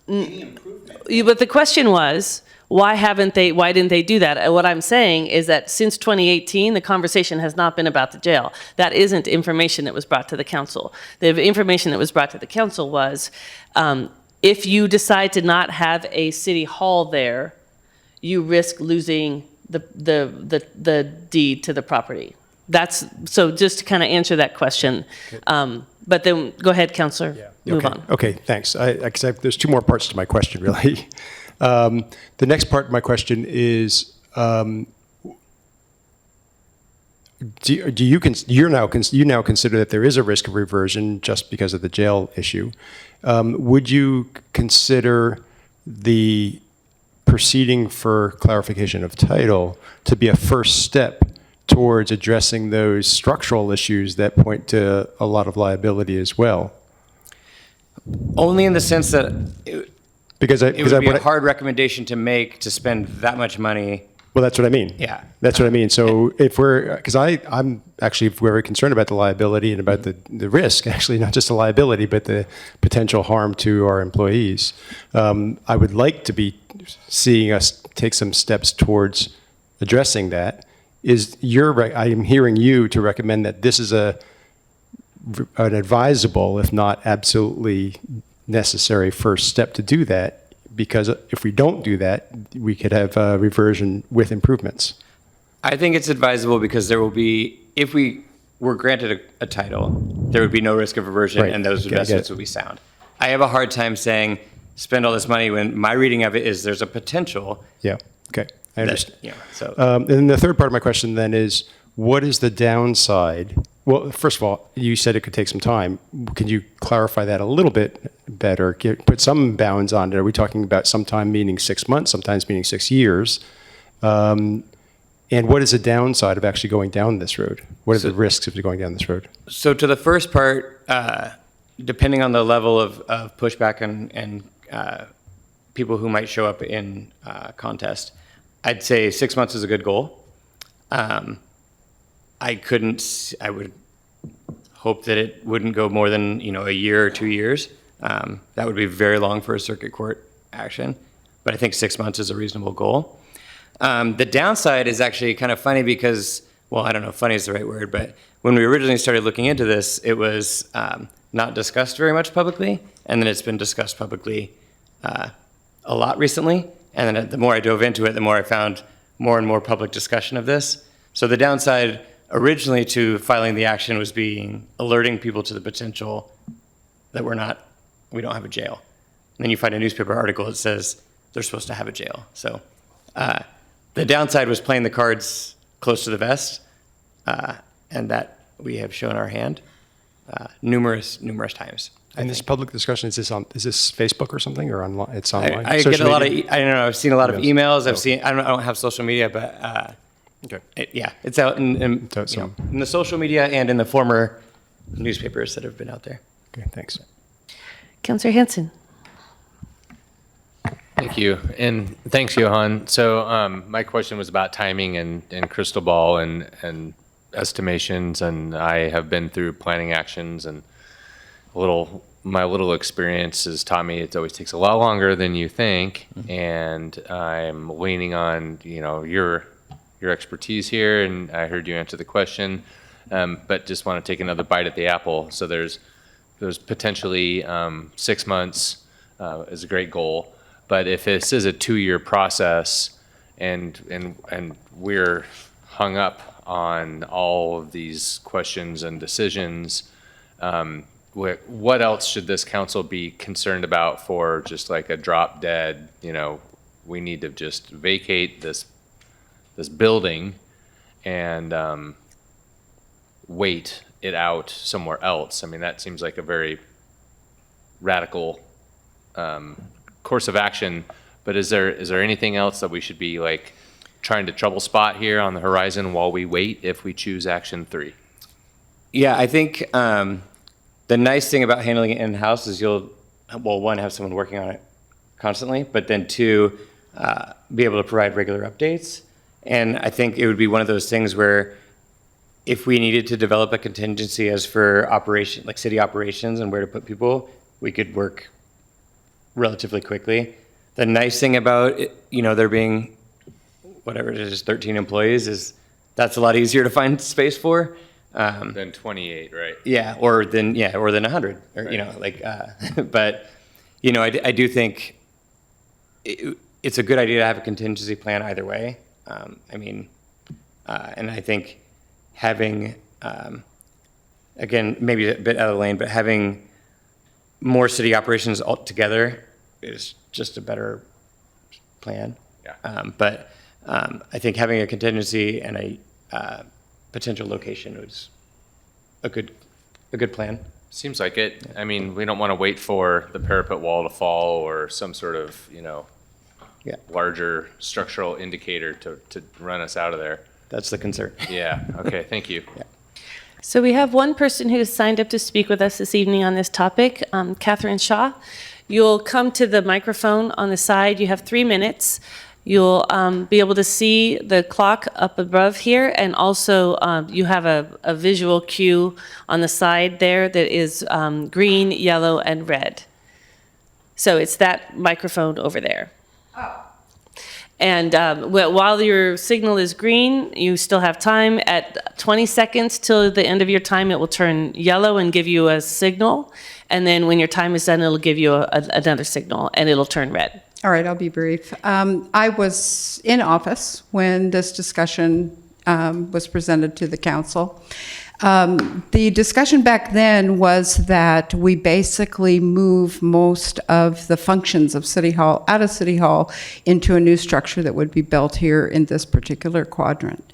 But the question was, why didn't they do that? What I'm saying is that since 2018, the conversation has not been about the jail. That isn't information that was brought to the council. The information that was brought to the council was, if you decide to not have a city hall there, you risk losing the deed to the property. So just to kind of answer that question. But then, go ahead, Councilor. Move on. Okay, thanks. There's two more parts to my question, really. The next part of my question is, you now consider that there is a risk of reversion just because of the jail issue. Would you consider the proceeding for clarification of title to be a first step towards addressing those structural issues that point to a lot of liability as well? Only in the sense that Because I, It because would I, be what a I- hard recommendation to make to spend that much money. well, that's what I mean. Yeah. That's what I mean. So if we're, because I'm actually very concerned about the liability and about the risk, actually, not just the liability, but the potential harm to our employees. I would like to be seeing us take some steps towards addressing that. I'm hearing you to recommend that this is an advisable, if not absolutely necessary first step to do that, because if we don't do that, we could have a reversion with improvements. I think it's advisable because there will be, if we were granted a title, there would be no risk of reversion Right. and those Okay, I get investments it. would be sound. I have a hard time saying spend all this money when my reading of it is there's a potential Yeah, okay, I that, understand. you know, so. And then the third part of my question then is, what is the downside? Well, first of all, you said it could take some time. Can you clarify that a little bit better? Put some bounds on it. Are we talking about sometime meaning 6 months, sometimes meaning 6 years? And what is the downside of actually going down this road? What are the risks of going down this road? So to the first part, depending on the level of pushback and people who might show up in contest, I'd say 6 months is a good goal. I would hope that it wouldn't go more than, a year or 2 years. That would be very long for a circuit court action, but I think 6 months is a reasonable goal. The downside is actually kind of funny because, well, I don't know if funny is the right word, but when we originally started looking into this, it was not discussed very much publicly, and then it's been discussed publicly a lot recently. And then the more I dove into it, the more I found more and more public discussion of this. So the downside originally to filing the action was alerting people to the potential that we don't have a jail. And then you find a newspaper article that says they're supposed to have a jail. So the downside was playing the cards close to the vest, and that we have shown our hand numerous times. And this public discussion, is this Facebook or something, or online? It's online? I get Social a lot of, media? I don't know, I've seen a lot of emails. I've Oh. seen, I don't have social media, but Okay. it's out in So it's in the social media and in the former newspapers that have been out there. Okay, thanks. Councillor Hanson. Thank you, and thanks, Johan. So my question was about timing and crystal ball and estimations, and I have been through planning actions, and my little experience has taught me it always takes a lot longer than you think, and I'm leaning on your expertise here, and I heard you answer the question, but just want to take another bite at the apple. So there's potentially 6 months is a great goal. But if this is a 2-year process and we're hung up on all of these questions and decisions, what else should this council be concerned about for just like a drop dead, we need to just vacate this building and wait it out somewhere else? I mean, that seems like a very radical course of action, but is there anything else that we should be like trying to trouble spot here on the horizon while we wait if we choose action 3? Yeah, I think the nice thing about handling it in-house is you'll, one, have someone working on it constantly, but then 2, be able to provide regular updates. And I think it would be one of those things where if we needed to develop a contingency as for operation, like city operations and where to put people, we could work relatively quickly. The nice thing about it, there being whatever it is, 13 employees, is that's a lot easier to find space for. Then 28, right? Yeah, or than 100, or but I do think it's a good idea to have a contingency plan either way. And I think having again, maybe a bit out of the lane, but having more city operations all together is just a better plan. Yeah. But I think having a contingency and a potential location was a good plan. Seems like it. I mean, we don't want to wait for the parapet wall to fall or some sort of, Yeah. larger structural indicator to run us out of there. That's the concern. Yeah, okay, thank you. So we have one person who has signed up to speak with us this evening on this topic, Catherine Shaw. You'll come to the microphone on the side. You have 3 minutes. You'll be able to see the clock up above here, and also you have a visual cue on the side there that is green, yellow, and red. So it's that microphone over there. And while your signal is green, you still have time. At 20 seconds till the end of your time, it will turn yellow and give you a signal. And then when your time is done, it'll give you another signal, and it'll turn red. All right, I'll be brief. I was in office when this discussion was presented to the council. The discussion back then was that we basically move most of the functions of City Hall out of City Hall into a new structure that would be built here in this particular quadrant.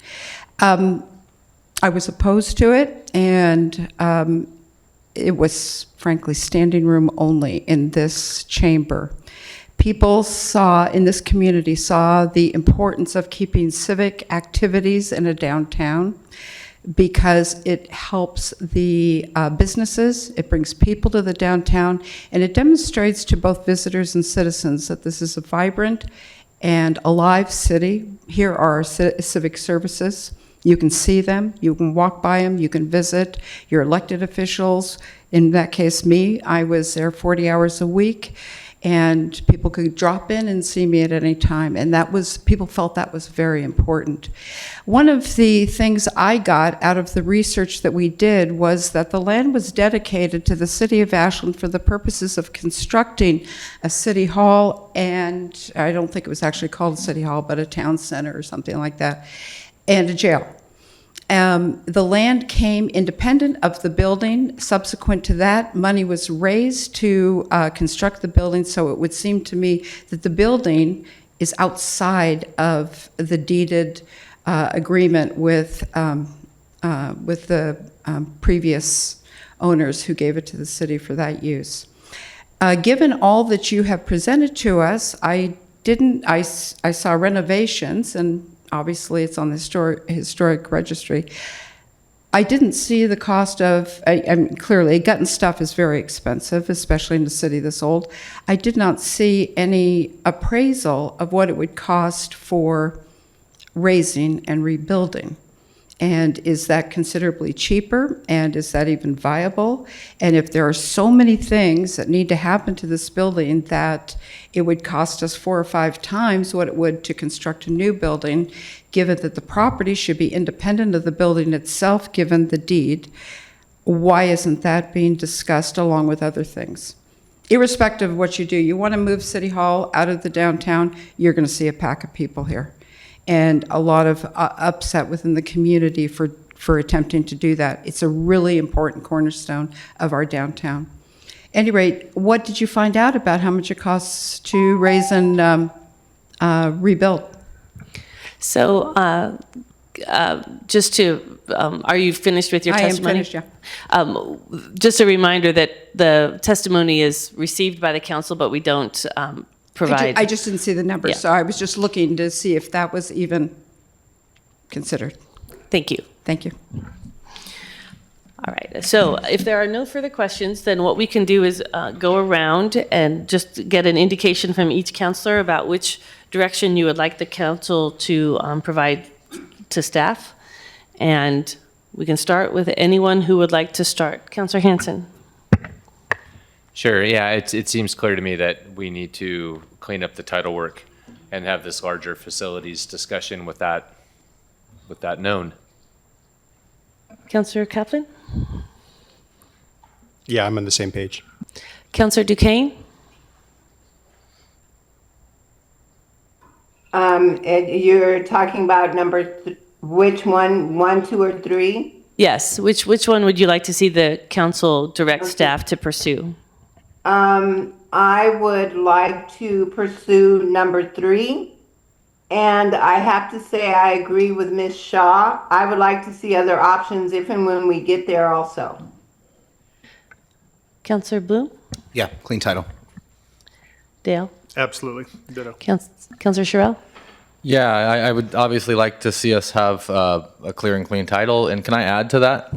I was opposed to it, and it was frankly standing room only in this chamber. People in this community saw the importance of keeping civic activities in a downtown because it helps the businesses, it brings people to the downtown, and it demonstrates to both visitors and citizens that this is a vibrant and alive city. Here are our civic services. You can see them, you can walk by them, you can visit your elected officials. In that case, me, I was there 40 hours a week. And people could drop in and see me at any time. And people felt that was very important. One of the things I got out of the research that we did was that the land was dedicated to the city of Ashland for the purposes of constructing a city hall, and I don't think it was actually called a city hall, but a town center or something like that, and a jail. The land came independent of the building. Subsequent to that, money was raised to construct the building, so it would seem to me that the building is outside of the deeded agreement with the previous owners who gave it to the city for that use. Given all that you have presented to us, I saw renovations, and obviously it's on the historic registry. I didn't see the cost of, clearly, gut and stuff is very expensive, especially in a city this old. I did not see any appraisal of what it would cost for raising and rebuilding. And is that considerably cheaper? And is that even viable? And if there are so many things that need to happen to this building that it would cost us 4 or 5 times what it would to construct a new building, given that the property should be independent of the building itself, given the deed, why isn't that being discussed along with other things? Irrespective of what you do, you want to move City Hall out of the downtown, you're going to see a pack of people here. And a lot of upset within the community for attempting to do that. It's a really important cornerstone of our downtown. At any rate, what did you find out about how much it costs to raise and rebuild? So are you finished with your testimony? I am finished, yeah. Just a reminder that the testimony is received by the council, but we don't provide. I just didn't see the numbers, Yeah. so I was just looking to see if that was even considered. Thank you. Thank you. All right, so if there are no further questions, then what we can do is go around and just get an indication from each counselor about which direction you would like the council to provide to staff. And we can start with anyone who would like to start. Councilor Hanson. Sure, yeah, it seems clear to me that we need to clean up the title work and have this larger facilities discussion with that known. Councilor Kaplan. Yeah, I'm on the same page. Councilor Duquesne. You're talking about which one, 1, 2, or 3? Yes, which one would you like to see the council direct staff to pursue? I would like to pursue number 3. And I have to say, I agree with Ms. Shaw. I would like to see other options if and when we get there also. Councilor Bloom? Yeah, clean title. Dale? Absolutely. Ditto. Councilor Sherrill? Yeah, I would obviously like to see us have a clear and clean title. And can I add to that?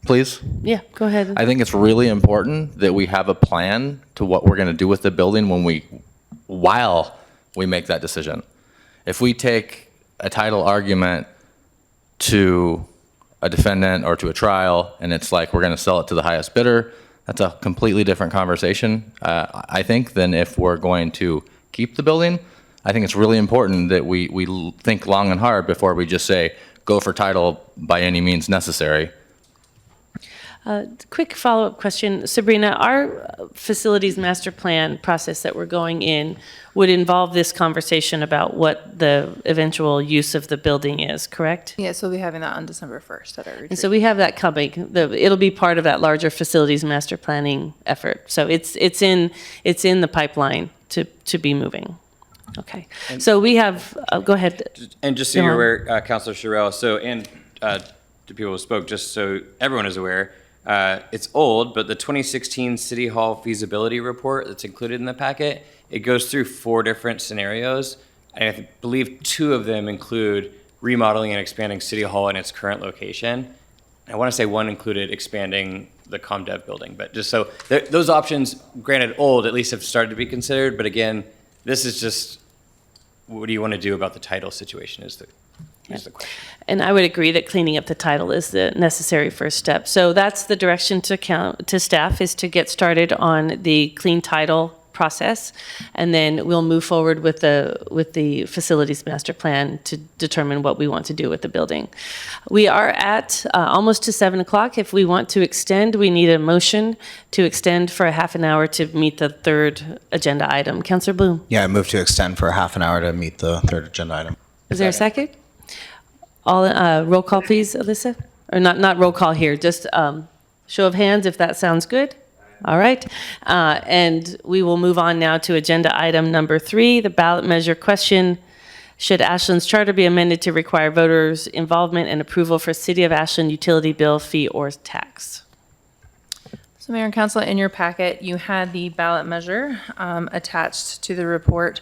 please? Yeah, go ahead. I think it's really important that we have a plan to what we're going to do with the building while we make that decision. If we take a title argument to a defendant or to a trial and it's like we're going to sell it to the highest bidder, that's a completely different conversation, I think, than if we're going to keep the building. I think it's really important that we think long and hard before we just say, go for title by any means necessary. Quick follow-up question. Sabrina, our facilities master plan process that we're going in would involve this conversation about what the eventual use of the building is, correct? Yes, we'll be having that on December 1st at our retreat. And so we have that coming. It'll be part of that larger facilities master planning effort. So it's in the pipeline to be moving. Okay. So we have, go ahead. And just so you're aware, Councilor Sherrill, to people who spoke, just so everyone is aware, it's old, but the 2016 City Hall feasibility report that's included in the packet, it goes through 4 different scenarios. And I believe 2 of them include remodeling and expanding City Hall in its current location. I want to say 1 included expanding the ComDev building, but just so those options, granted old, at least have started to be considered. But again, this is just, what do you want to do about the title situation is the question. And I would agree that cleaning up the title is the necessary first step. So that's the direction to staff, is to get started on the clean title process, and then we'll move forward with the facilities master plan to determine what we want to do with the building. We are at almost to 7 o'clock. If we want to extend, we need a motion to extend for a half an hour to meet the 3rd agenda item. Councilor Bloom. Yeah, I move to extend for a half an hour to meet the 3rd agenda item. Is there a second? All roll call, please, Alyssa. Or not roll call here. Just show of hands if that sounds good. All right. And we will move on now to agenda item number 3, the ballot measure question. Should Ashland's charter be amended to require voters' involvement and approval for City of Ashland utility bill, fee, or tax? So Mayor and Council, in your packet, you had the ballot measure attached to the report.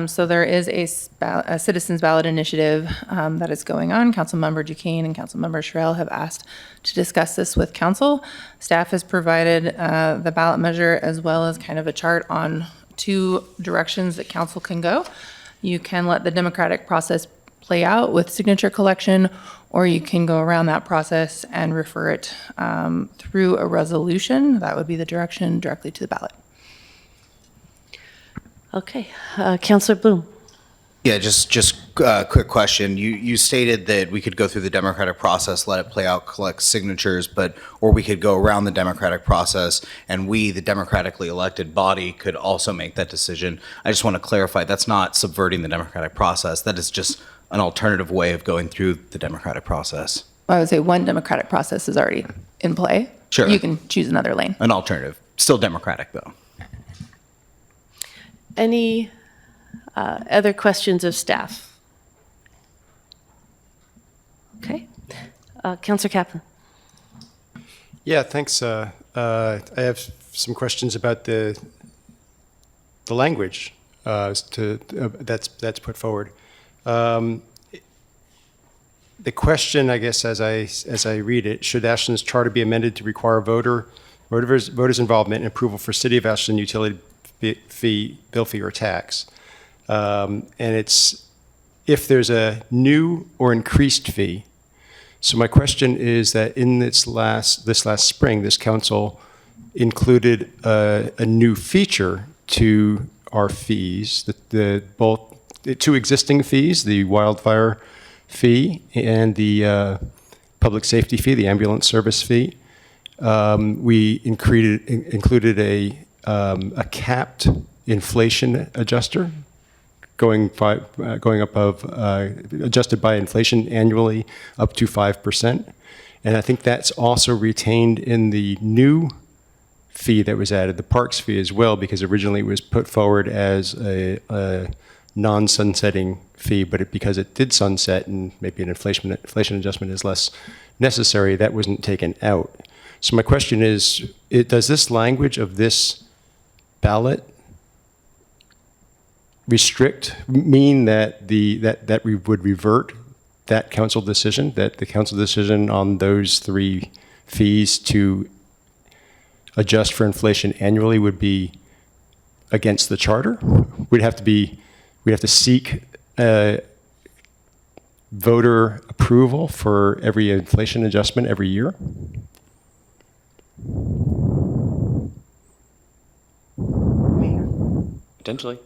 So there is a citizens ballot initiative that is going on. Councilmember Duquesne and Councilmember Sherrill have asked to discuss this with council. Staff has provided the ballot measure as well as kind of a chart on 2 directions that council can go. You can let the democratic process play out with signature collection, or you can go around that process and refer it through a resolution. That would be the direction directly to the ballot. Okay. Councilor Bloom. Yeah, just a quick question. You stated that we could go through the democratic process, let it play out, collect signatures, or we could go around the democratic process, and we, the democratically elected body, could also make that decision. I just want to clarify, that's not subverting the democratic process. That is just an alternative way of going through the democratic process. I would say one democratic process is already in play. Sure. You can choose another lane. An alternative. Still democratic, though. Any other questions of staff? Okay. Councilor Kaplan. Yeah, thanks. I have some questions about the language that's put forward. The question, I guess, as I read it, should Ashland's charter be amended to require voters' involvement and approval for City of Ashland utility fee, bill fee, or tax? And it's if there's a new or increased fee. So my question is that in this last spring, this council included a new feature to our fees, both the 2 existing fees, the wildfire fee and the public safety fee, the ambulance service fee. We included a capped inflation adjuster going up adjusted by inflation annually up to 5%. And I think that's also retained in the new fee that was added, the parks fee as well, because originally it was put forward as a non-sunsetting fee, but because it did sunset and maybe an inflation adjustment is less necessary, that wasn't taken out. So my question is, does this language of this ballot mean that that we would revert that council decision, that the council decision on those 3 fees to adjust for inflation annually would be against the charter. We'd have to seek voter approval for every inflation adjustment every year. Potentially.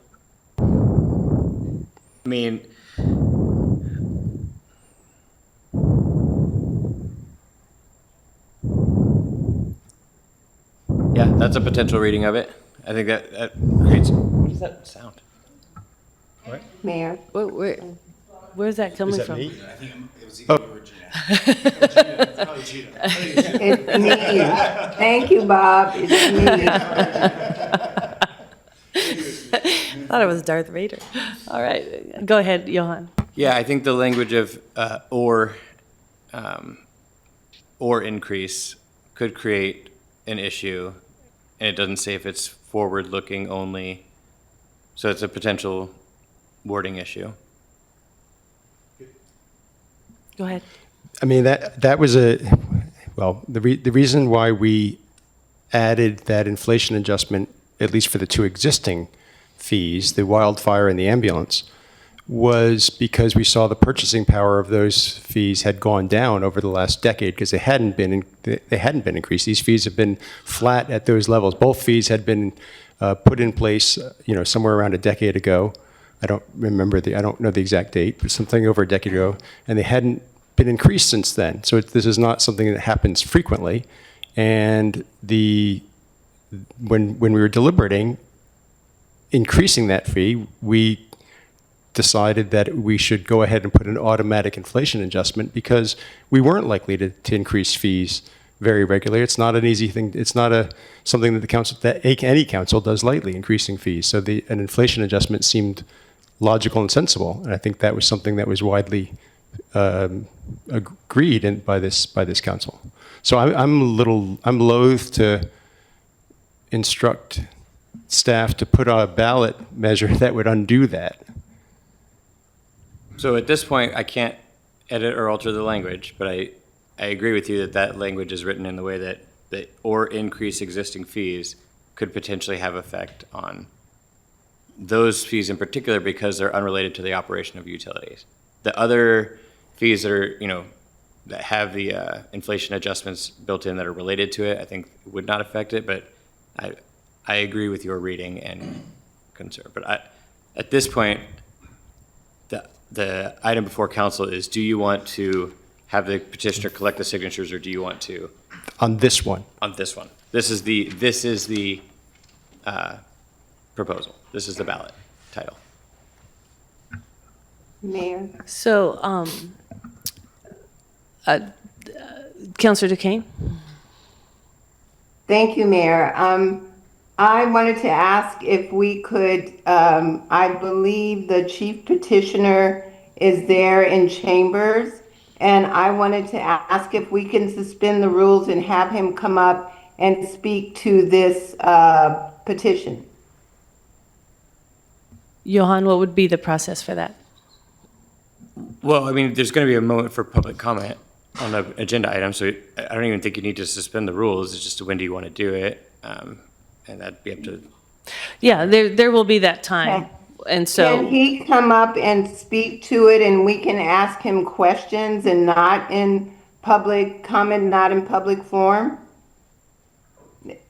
I mean, yeah, that's a potential reading of it. I think that creates. What does that sound? Mayor. Where's that coming from? It's me. Thank you, Bob. It's me. Thought it was Darth Vader. All right, go ahead, Johan. Yeah, I think the language of or increase could create an issue, and it doesn't say if it's forward-looking only, so it's a potential wording issue. Go ahead. I mean, that was well, the reason why we added that inflation adjustment, at least for the two existing fees, the wildfire and the ambulance, was because we saw the purchasing power of those fees had gone down over the last decade because they hadn't been increased. These fees have been flat at those levels. Both fees had been put in place, somewhere around a decade ago. I don't know the exact date, but something over a decade ago, and they hadn't been increased since then. So this is not something that happens frequently. And when we were deliberating increasing that fee, we decided that we should go ahead and put an automatic inflation adjustment because we weren't likely to increase fees very regularly. It's not an easy thing. It's not something that any council does lightly, increasing fees. So an inflation adjustment seemed logical and sensible, and I think that was something that was widely agreed by this council. So I'm loath to instruct staff to put on a ballot measure that would undo that. So at this point, I can't edit or alter the language, but I agree with you that language is written in the way that or increase existing fees could potentially have effect on those fees in particular because they're unrelated to the operation of utilities. The other fees that are, that have the inflation adjustments built in that are related to it, I think would not affect it, but I agree with your reading and concern. But at this point, the item before council is, do you want to have the petitioner collect the signatures, or do you want to? On this one. On this one. This is the proposal. This is the ballot title. Mayor. So, Councilor Duquesne? Thank you, Mayor. I wanted to ask if we could, I believe the chief petitioner is there in chambers, and I wanted to ask if we can suspend the rules and have him come up and speak to this petition. Johan, what would be the process for that? Well, I mean, there's going to be a moment for public comment on the agenda item, so I don't even think you need to suspend the rules. It's just when do you want to do it, and that'd be up to. Yeah, there will be that time, and so. Can he come up and speak to it, and we can ask him questions and not in public comment, not in public forum?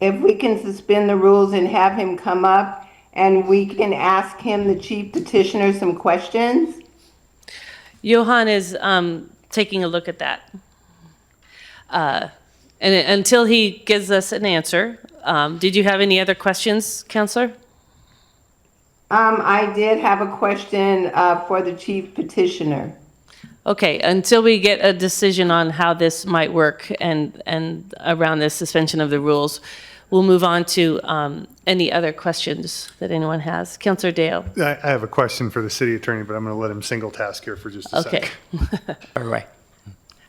If we can suspend the rules and have him come up, and we can ask him, the chief petitioner, some questions? Johan is taking a look at that. And until he gives us an answer, did you have any other questions, Counselor? I did have a question for the chief petitioner. Okay, until we get a decision on how this might work and around the suspension of the rules, we'll move on to any other questions that anyone has. Counselor Dale. I have a question for the city attorney, but I'm going to let him single task here for just a Okay. second. All right.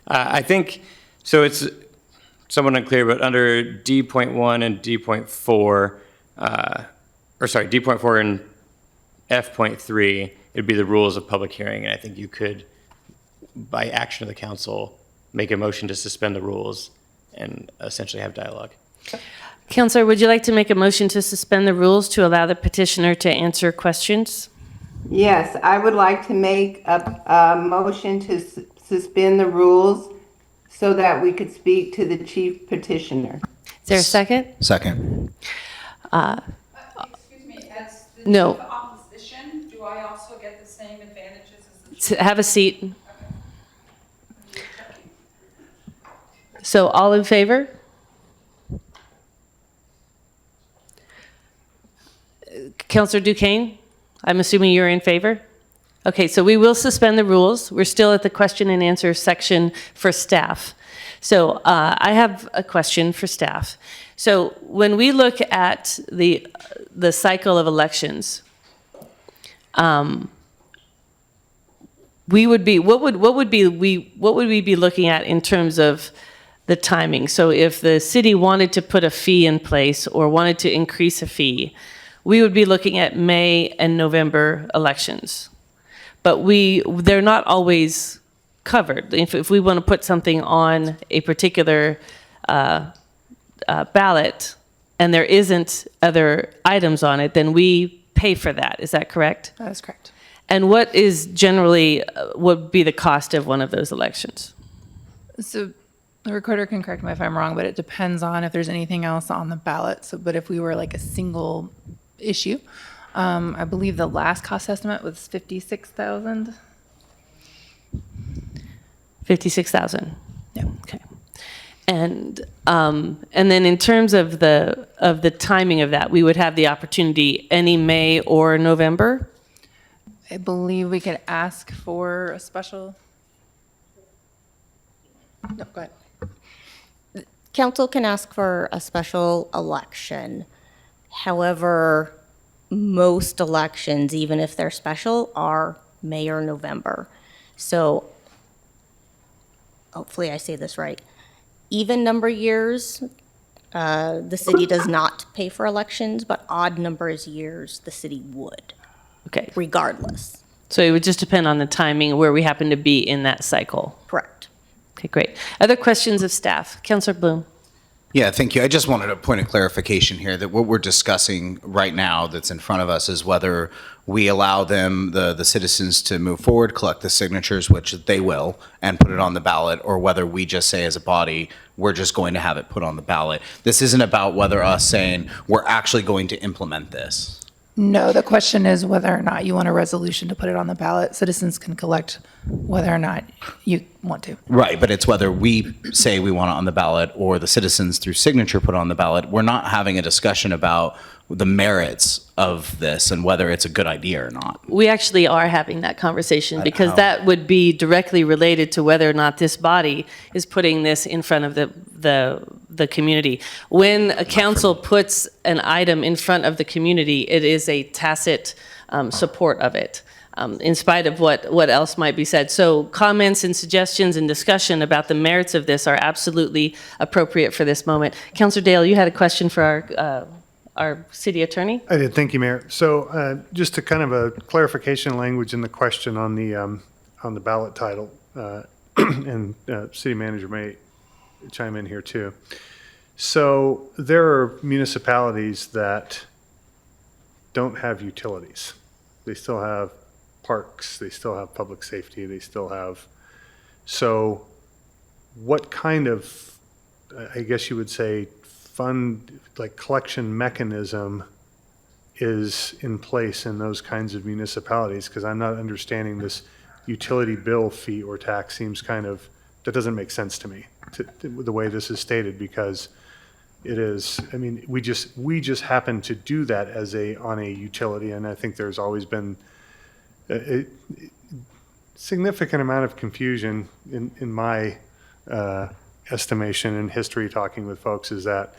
I think, so it's somewhat unclear, but under D.1 and D.4, D.4 and F.3, it'd be the rules of public hearing, and I think you could, by action of the council, make a motion to suspend the rules and essentially have dialogue. Counselor, would you like to make a motion to suspend the rules to allow the petitioner to answer questions? Yes, I would like to make a motion to suspend the rules so that we could speak to the chief petitioner. Is there a second? Second. Excuse me, as the No. chief opposition, do I also get the same advantages as Have a seat. So all in favor? Counselor Duquesne, I'm assuming you're in favor? Okay, so we will suspend the rules. We're still at the question and answer section for staff. So I have a question for staff. So when we look at the cycle of elections, we would be what would we be looking at in terms of the timing? So if the city wanted to put a fee in place or wanted to increase a fee, we would be looking at May and November elections. But they're not always covered. If we want to put something on a particular ballot and there isn't other items on it, then we pay for that. Is that correct? That is correct. And what is generally would be the cost of one of those elections? So the recorder can correct me if I'm wrong, but it depends on if there's anything else on the ballot. So, but if we were like a single issue, I believe the last cost estimate was 56,000. 56,000. Yeah. Okay. And then in terms of the timing of that, we would have the opportunity any May or November. I believe we could ask for a special. No, go ahead. Council can ask for a special election. However, most elections, even if they're special, are May or November. So hopefully I say this right. Even number years, the city does not pay for elections, but odd numbers years, the city would. Okay. Regardless. So it would just depend on the timing where we happen to be in that cycle. Correct. Okay, great. Other questions of staff? Councillor Bloom. Yeah, thank you. I just wanted a point of clarification here that what we're discussing right now that's in front of us is whether we allow them, the citizens, to move forward, collect the signatures, which they will, and put it on the ballot, or whether we just say as a body, we're just going to have it put on the ballot. This isn't about whether us saying we're actually going to implement this. No, the question is whether or not you want a resolution to put it on the ballot. Citizens can collect whether or not you want to. Right, but it's whether we say we want it on the ballot or the citizens through signature put it on the ballot. We're not having a discussion about the merits of this and whether it's a good idea or not. We actually are having that conversation because how? that would be directly related to whether or not this body is putting this in front of the community. When a council puts an item in front of the community, it is a tacit support of it, in spite of what else might be said. So comments and suggestions and discussion about the merits of this are absolutely appropriate for this moment. Councillor Dale, you had a question for our city attorney? I did. Thank you, Mayor. So just to kind of a clarification language in the question on the ballot title, and city manager may chime in here too. So there are municipalities that don't have utilities. They still have parks, they still have public safety, they still have, so what kind of, I guess you would say, fund, like collection mechanism is in place in those kinds of municipalities? Because I'm not understanding this utility bill fee or tax seems kind of, that doesn't make sense to me, the way this is stated, because it is, I mean, we just happen to do that as on a utility, and I think there's always been a significant amount of confusion in my estimation and history talking with folks, is that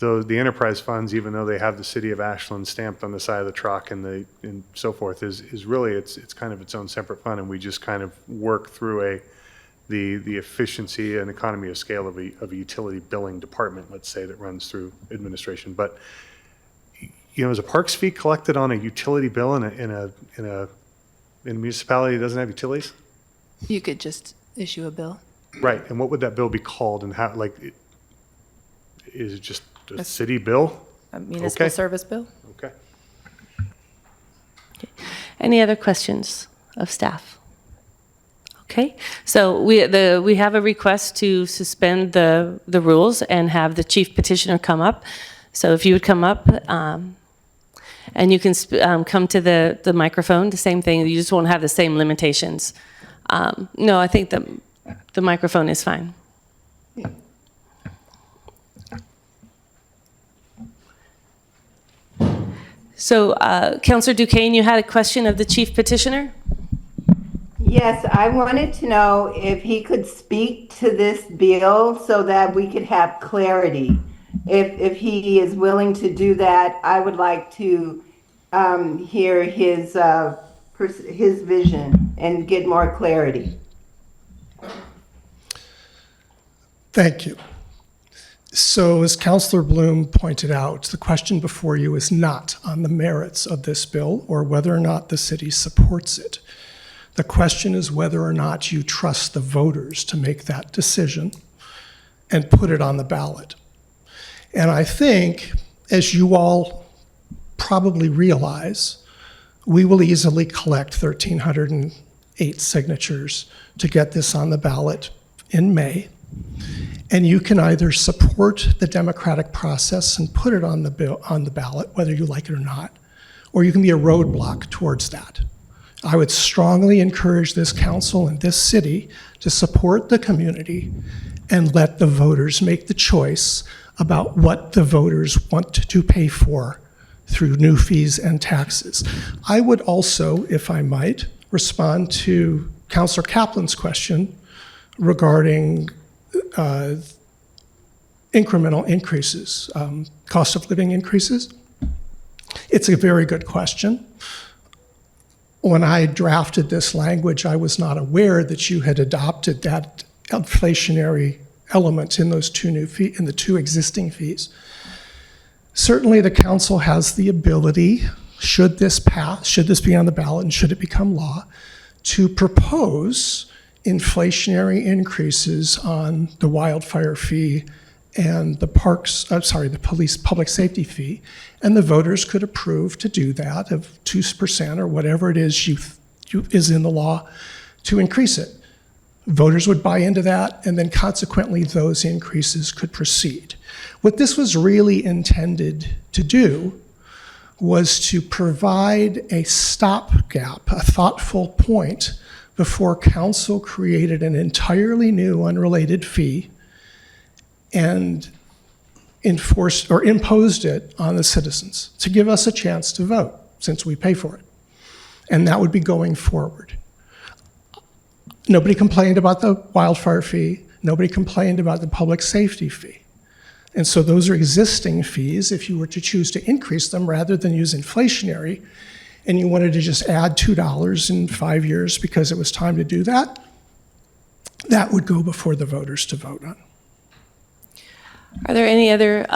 the enterprise funds, even though they have the city of Ashland stamped on the side of the truck and so forth, is really it's kind of its own separate fund, and we just kind of work through the efficiency and economy of scale of a utility billing department, let's say, that runs through administration. But is a parks fee collected on a utility bill in a municipality that doesn't have utilities? You could just issue a bill. Right, and what would that bill be called, and how, like, Is it just a city bill? A municipal Okay. service bill? Okay. Any other questions of staff? Okay, so we have a request to suspend the rules and have the chief petitioner come up. So if you would come up, and you can come to the microphone, the same thing, you just won't have the same limitations. No, I think the microphone is fine. So, Councillor Duquesne, you had a question of the chief petitioner? Yes, I wanted to know if he could speak to this bill so that we could have clarity. If he is willing to do that, I would like to hear his vision and get more clarity. Thank you. So as Councillor Bloom pointed out, the question before you is not on the merits of this bill or whether or not the city supports it. The question is whether or not you trust the voters to make that decision and put it on the ballot. And I think, as you all probably realize, we will easily collect 1,308 signatures to get this on the ballot in May. And you can either support the democratic process and put it on the ballot, whether you like it or not, or you can be a roadblock towards that. I would strongly encourage this council and this city to support the community and let the voters make the choice about what the voters want to pay for through new fees and taxes. I would also, if I might, respond to Councillor Kaplan's question regarding incremental increases, cost of living increases. It's a very good question. When I drafted this language, I was not aware that you had adopted that inflationary element in those two new in the two existing fees. Certainly the council has the ability, should this pass, should this be on the ballot and should it become law, to propose inflationary increases on the wildfire fee and the police public safety fee, and the voters could approve to do that of 2% or whatever it is is in the law to increase it. Voters would buy into that, and then consequently those increases could proceed. What this was really intended to do was to provide a stopgap, a thoughtful point before council created an entirely new unrelated fee and enforced or imposed it on the citizens to give us a chance to vote since we pay for it. And that would be going forward. Nobody complained about the wildfire fee. Nobody complained about the public safety fee. And so those are existing fees. If you were to choose to increase them rather than use inflationary, and you wanted to just add $2 in 5 years because it was time to do that, that would go before the voters to vote on. Are there any other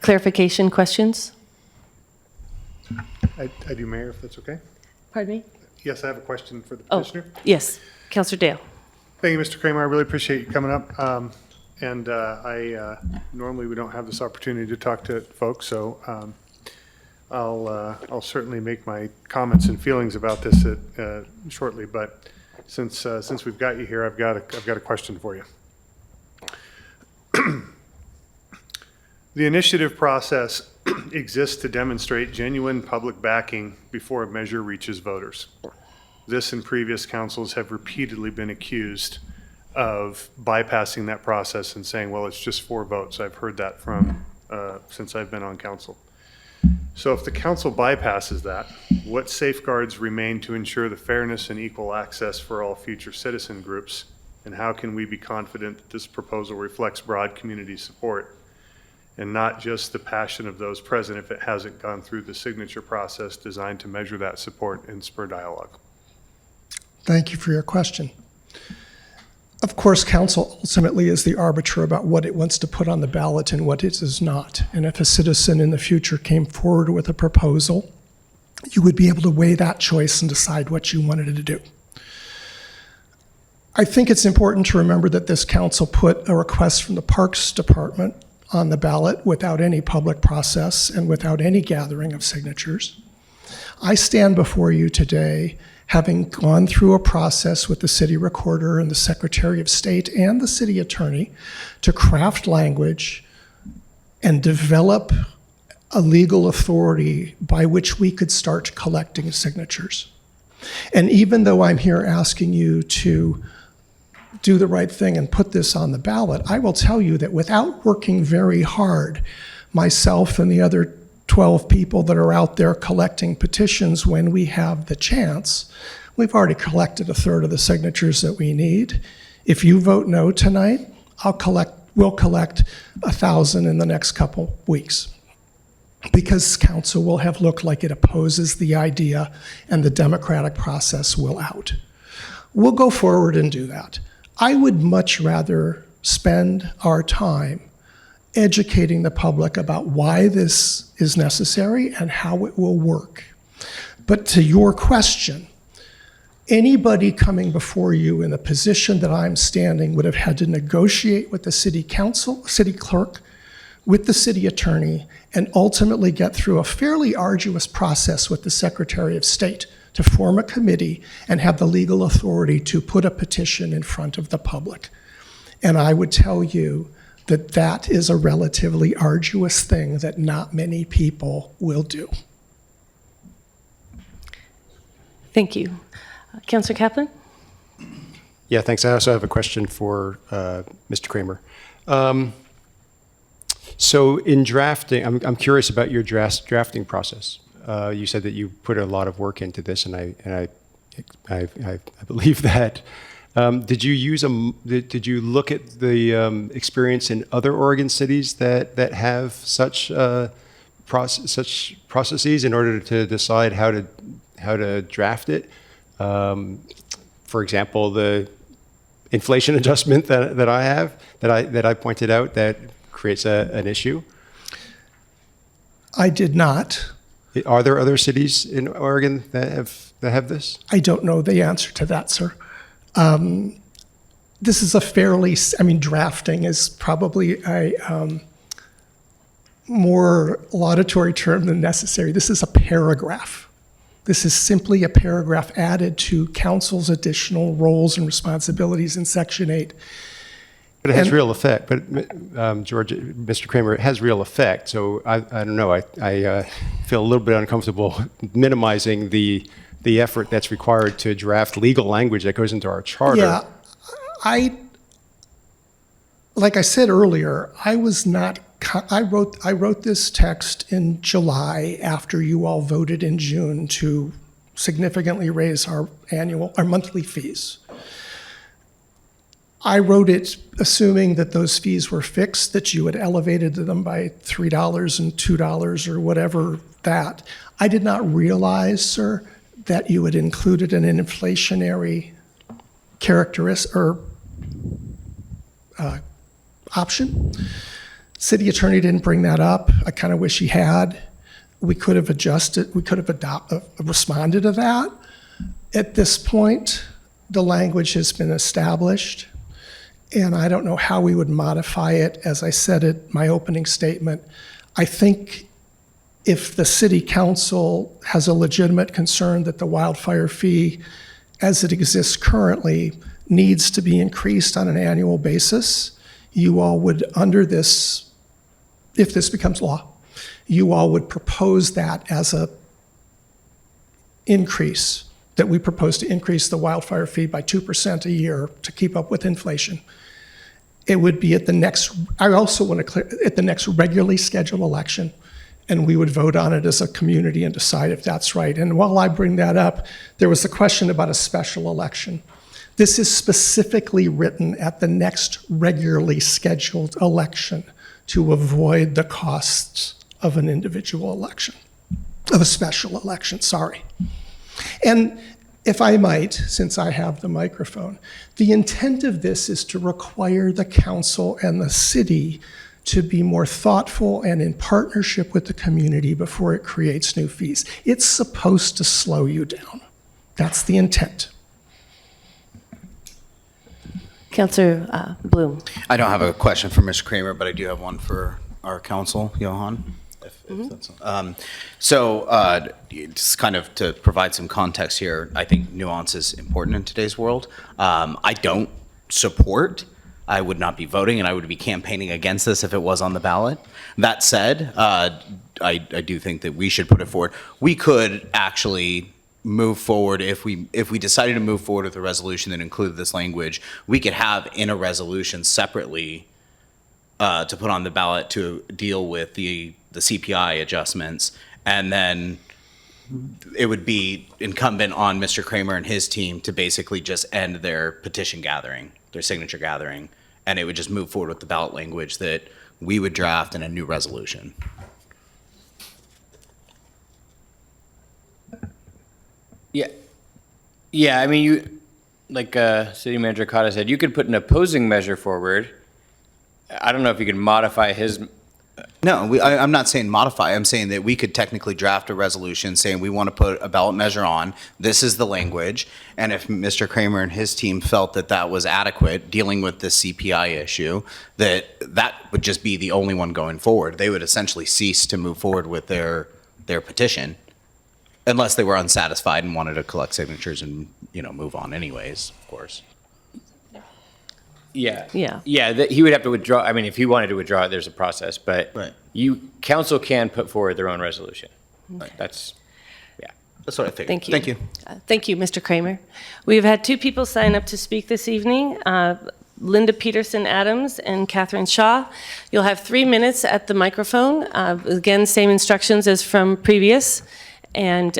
clarification questions? I do, Mayor, if that's okay. Pardon me? Yes, I have a question for the Oh, petitioner. yes, Councillor Dale. Thank you, Mr. Kramer. I really appreciate you coming up. Normally we don't have this opportunity to talk to folks, so I'll certainly make my comments and feelings about this shortly. But since we've got you here, I've got a question for you. The initiative process exists to demonstrate genuine public backing before a measure reaches voters. This and previous councils have repeatedly been accused of bypassing that process and saying, well, it's just 4 votes. I've heard that from since I've been on council. So if the council bypasses that, what safeguards remain to ensure the fairness and equal access for all future citizen groups? And how can we be confident that this proposal reflects broad community support and not just the passion of those present if it hasn't gone through the signature process designed to measure that support and spur dialogue? Thank you for your question. Of course, council ultimately is the arbiter about what it wants to put on the ballot and what it does not. And if a citizen in the future came forward with a proposal, you would be able to weigh that choice and decide what you wanted it to do. I think it's important to remember that this council put a request from the Parks Department on the ballot without any public process and without any gathering of signatures. I stand before you today having gone through a process with the city recorder and the Secretary of State and the city attorney to craft language and develop a legal authority by which we could start collecting signatures. And even though I'm here asking you to do the right thing and put this on the ballot, I will tell you that without working very hard, myself and the other 12 people that are out there collecting petitions when we have the chance, we've already collected a third of the signatures that we need. If you vote no tonight, we'll collect 1,000 in the next couple weeks, because council will have looked like it opposes the idea and the democratic process will out. We'll go forward and do that. I would much rather spend our time educating the public about why this is necessary and how it will work. But to your question, anybody coming before you in the position that I'm standing would have had to negotiate with the city council, city clerk, with the city attorney, and ultimately get through a fairly arduous process with the Secretary of State to form a committee and have the legal authority to put a petition in front of the public. And I would tell you that that is a relatively arduous thing that not many people will do. Thank you. Councilor Kaplan? Yeah, thanks. I also have a question for Mr. Kramer. So in drafting, I'm curious about your drafting process. You said that you put a lot of work into this, and I believe that. Did you look at the experience in other Oregon cities that have such processes in order to decide how to draft it? For example, the inflation adjustment that I pointed out that creates an issue. I did not. Are there other cities in Oregon that have this? I don't know the answer to that, sir. This is a fairly, drafting is probably a more laudatory term than necessary. This is a paragraph. This is simply a paragraph added to council's additional roles and responsibilities in Section 8. But it has real effect. But George, Mr. Kramer, it has real effect. So I don't know. I feel a little bit uncomfortable minimizing the effort that's required to draft legal language that goes into our charter. Yeah, like I said earlier, I wrote this text in July after you all voted in June to significantly raise our monthly fees. I wrote it assuming that those fees were fixed, that you had elevated them by $3 and $2 or whatever that. I did not realize, sir, that you had included an inflationary characteristic or option. City attorney didn't bring that up. I kind of wish he had. We could have adjusted, we could have responded to that. At this point, the language has been established, and I don't know how we would modify it. As I said in my opening statement, I think if the city council has a legitimate concern that the wildfire fee as it exists currently needs to be increased on an annual basis, you all would, under this, if this becomes law, you all would propose that as a increase, that we propose to increase the wildfire fee by 2% a year to keep up with inflation. It would be at the next, I also want to clear, at the next regularly scheduled election, and we would vote on it as a community and decide if that's right. And while I bring that up, there was a question about a special election. This is specifically written at the next regularly scheduled election to avoid the costs of an individual election, of a special election, sorry. And if I might, since I have the microphone, the intent of this is to require the council and the city to be more thoughtful and in partnership with the community before it creates new fees. It's supposed to slow you down. That's the intent. Councillor Bloom. I don't have a question for Mr. Kramer, but I do have one for our counsel, Johan. If that's, just kind of to provide some context here, I think nuance is important in today's world. I don't support, I would not be voting, and I would be campaigning against this if it was on the ballot. That said, I do think that we should put it forward. We could actually move forward if we decided to move forward with a resolution that included this language. We could have in a resolution separately to put on the ballot to deal with the CPI adjustments, and then it would be incumbent on Mr. Kramer and his team to basically just end their petition gathering, their signature gathering, and it would just move forward with the ballot language that we would draft in a new resolution. Yeah, I mean, you, like City Manager Cotta said, you could put an opposing measure forward. I don't know if you could modify his. No, I'm not saying modify. I'm saying that we could technically draft a resolution saying we want to put a ballot measure on. This is the language. And if Mr. Kramer and his team felt that that was adequate dealing with the CPI issue, that would just be the only one going forward. They would essentially cease to move forward with their petition unless they were unsatisfied and wanted to collect signatures and, move on anyways, of course. Yeah. Yeah. Yeah, he would have to withdraw. I mean, if he wanted to withdraw it, there's a process, but Right. council can put forward their own resolution. That's That's what I figured. Thank you. Thank you. Thank you, Mr. Kramer. We've had two people sign up to speak this evening, Linda Peterson Adams and Catherine Shaw. You'll have 3 minutes at the microphone. Again, same instructions as from previous. And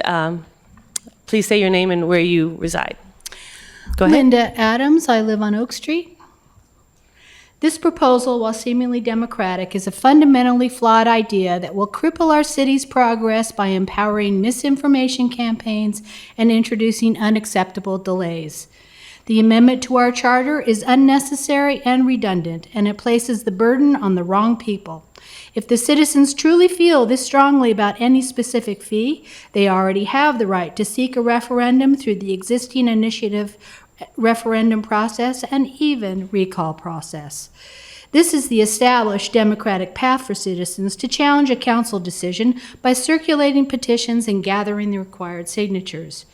please say your name and where you reside. Go ahead. Linda Adams, I live on Oak Street. This proposal, while seemingly democratic, is a fundamentally flawed idea that will cripple our city's progress by empowering misinformation campaigns and introducing unacceptable delays. The amendment to our charter is unnecessary and redundant, and it places the burden on the wrong people. If the citizens truly feel this strongly about any specific fee, they already have the right to seek a referendum through the existing initiative referendum process and even recall process. This is the established democratic path for citizens to challenge a council decision by circulating petitions and gathering the required signatures.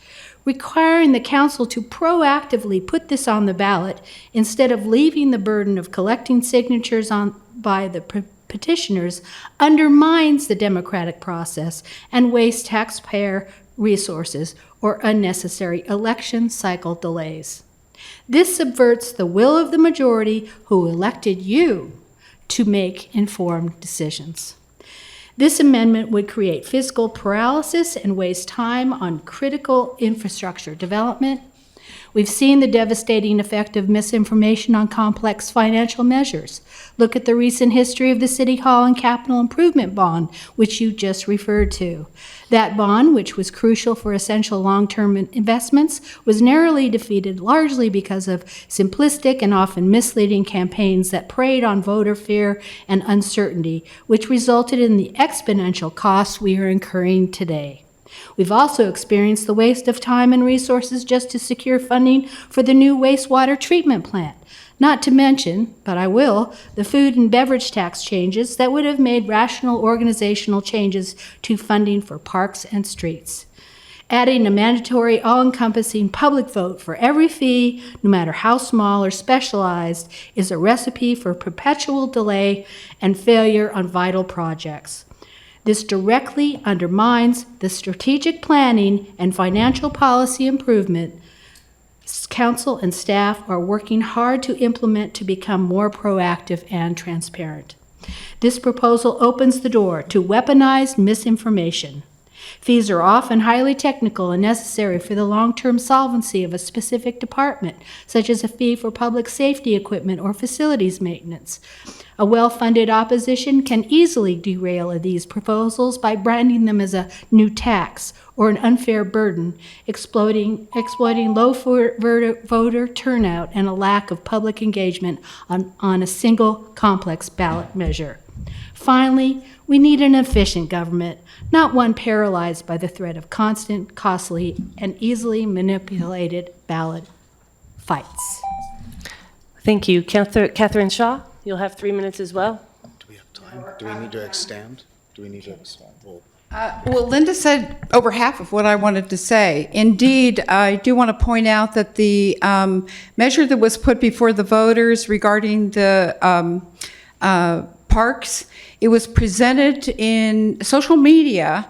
Requiring the council to proactively put this on the ballot instead of leaving the burden of collecting signatures by the petitioners undermines the democratic process and wastes taxpayer resources or unnecessary election cycle delays. This subverts the will of the majority who elected you to make informed decisions. This amendment would create fiscal paralysis and waste time on critical infrastructure development. We've seen the devastating effect of misinformation on complex financial measures. Look at the recent history of the City Hall and Capital Improvement Bond, which you just referred to. That bond, which was crucial for essential long-term investments, was narrowly defeated largely because of simplistic and often misleading campaigns that preyed on voter fear and uncertainty, which resulted in the exponential costs we are incurring today. We've also experienced the waste of time and resources just to secure funding for the new wastewater treatment plant. Not to mention, but I will, the food and beverage tax changes that would have made rational organizational changes to funding for parks and streets. Adding a mandatory, all-encompassing public vote for every fee, no matter how small or specialized, is a recipe for perpetual delay and failure on vital projects. This directly undermines the strategic planning and financial policy improvement council and staff are working hard to implement to become more proactive and transparent. This proposal opens the door to weaponized misinformation. Fees are often highly technical and necessary for the long-term solvency of a specific department, such as a fee for public safety equipment or facilities maintenance. A well-funded opposition can easily derail these proposals by branding them as a new tax or an unfair burden, exploiting low voter turnout and a lack of public engagement on a single complex ballot measure. Finally, we need an efficient government, not one paralyzed by the threat of constant, costly, and easily manipulated ballot fights. Thank you. Catherine Shaw, you'll have 3 minutes as well. Do we have time? Do we need to extend? Do we need to extend? Well, Linda said over half of what I wanted to say. Indeed, I do want to point out that the measure that was put before the voters regarding the parks, it was presented in social media.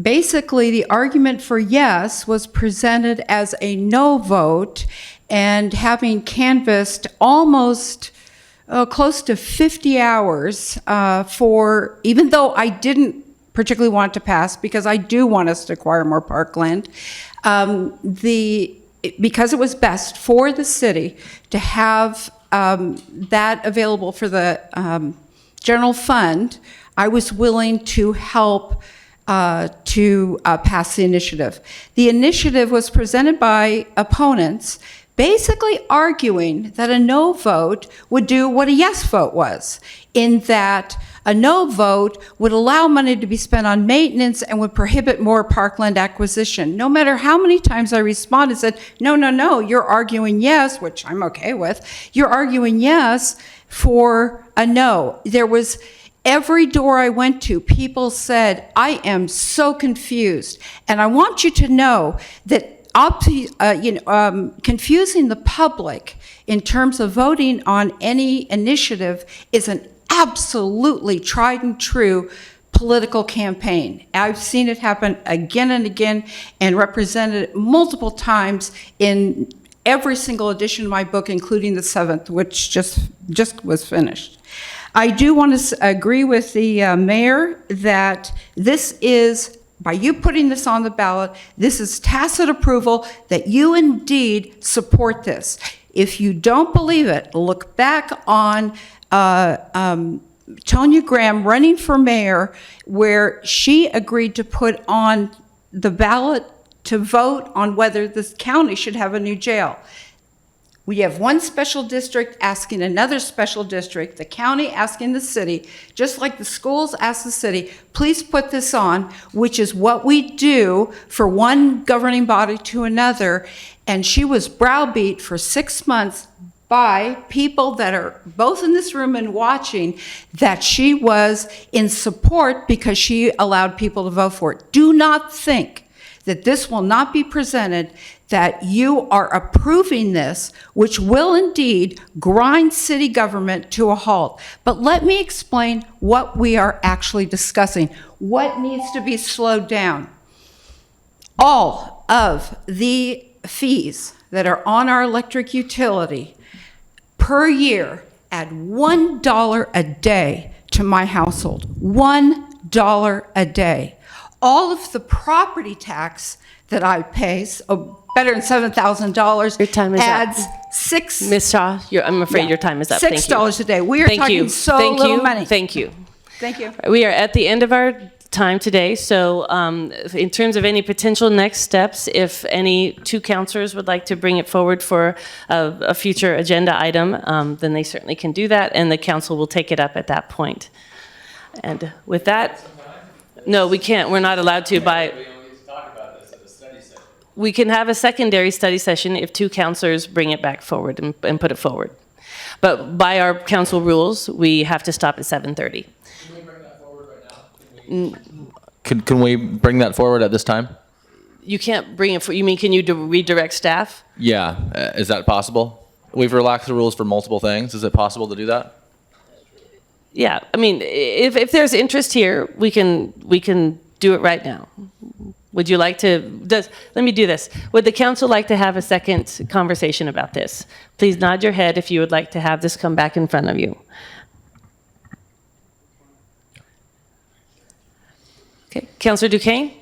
Basically, the argument for yes was presented as a no vote, and having canvassed almost close to 50 hours for, even though I didn't particularly want it to pass, because I do want us to acquire more parkland, because it was best for the city to have that available for the general fund, I was willing to help to pass the initiative. The initiative was presented by opponents, basically arguing that a no vote would do what a yes vote was, in that a no vote would allow money to be spent on maintenance and would prohibit more parkland acquisition. No matter how many times I responded, said, no, no, no, you're arguing yes, which I'm okay with. You're arguing yes for a no. There was, every door I went to, people said, I am so confused. And I want you to know that confusing the public in terms of voting on any initiative is an absolutely tried and true political campaign. I've seen it happen again and again and represented multiple times in every single edition of my book, including the 7th, which just was finished. I do want to agree with the mayor that this is, by you putting this on the ballot, this is tacit approval that you indeed support this. If you don't believe it, look back on Tonya Graham running for mayor, where she agreed to put on the ballot to vote on whether this county should have a new jail. We have one special district asking another special district, the county asking the city, just like the schools ask the city, please put this on, which is what we do for one governing body to another. And she was browbeat for 6 months by people that are both in this room and watching, that she was in support because she allowed people to vote for it. Do not think that this will not be presented, that you are approving this, which will indeed grind city government to a halt. But let me explain what we are actually discussing. What needs to be slowed down? All of the fees that are on our electric utility per year add $1 a day to my household. $1 a day. All of the property tax that I pay, better than $7,000, your time is adds up. Ms. Shaw, I'm afraid your time is up. Thank you. $6 a day. We are talking so little money. Thank you. Thank you. We are at the end of our time today, so in terms of any potential next steps, if any two counselors would like to bring it forward for a future agenda item, then they certainly can do that, and the council will take it up at that point. And with that, no, we can't. We're not allowed to by... We can have a secondary study session if two counselors bring it back forward and put it forward. But by our council rules, we have to stop at 7:30. Can we bring that forward right now? Can we bring that forward at this time? You can't bring it for, you mean, can you redirect staff? Yeah, is that possible? We've relaxed the rules for multiple things. Is it possible to do that? Yeah, I mean, if there's interest here, we can do it right now. Would you like to, let me do this. Would the council like to have a second conversation about this? Please nod your head if you would like to have this come back in front of you. Okay, Councilor Duquesne?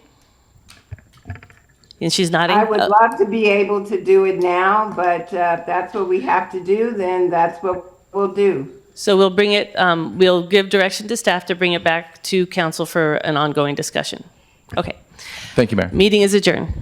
And she's nodding. I would love to be able to do it now, but if that's what we have to do, then that's what we'll do. So we'll bring it, we'll give direction to staff to bring it back to council for an ongoing discussion. Okay. Thank you, Mayor. Meeting is adjourned.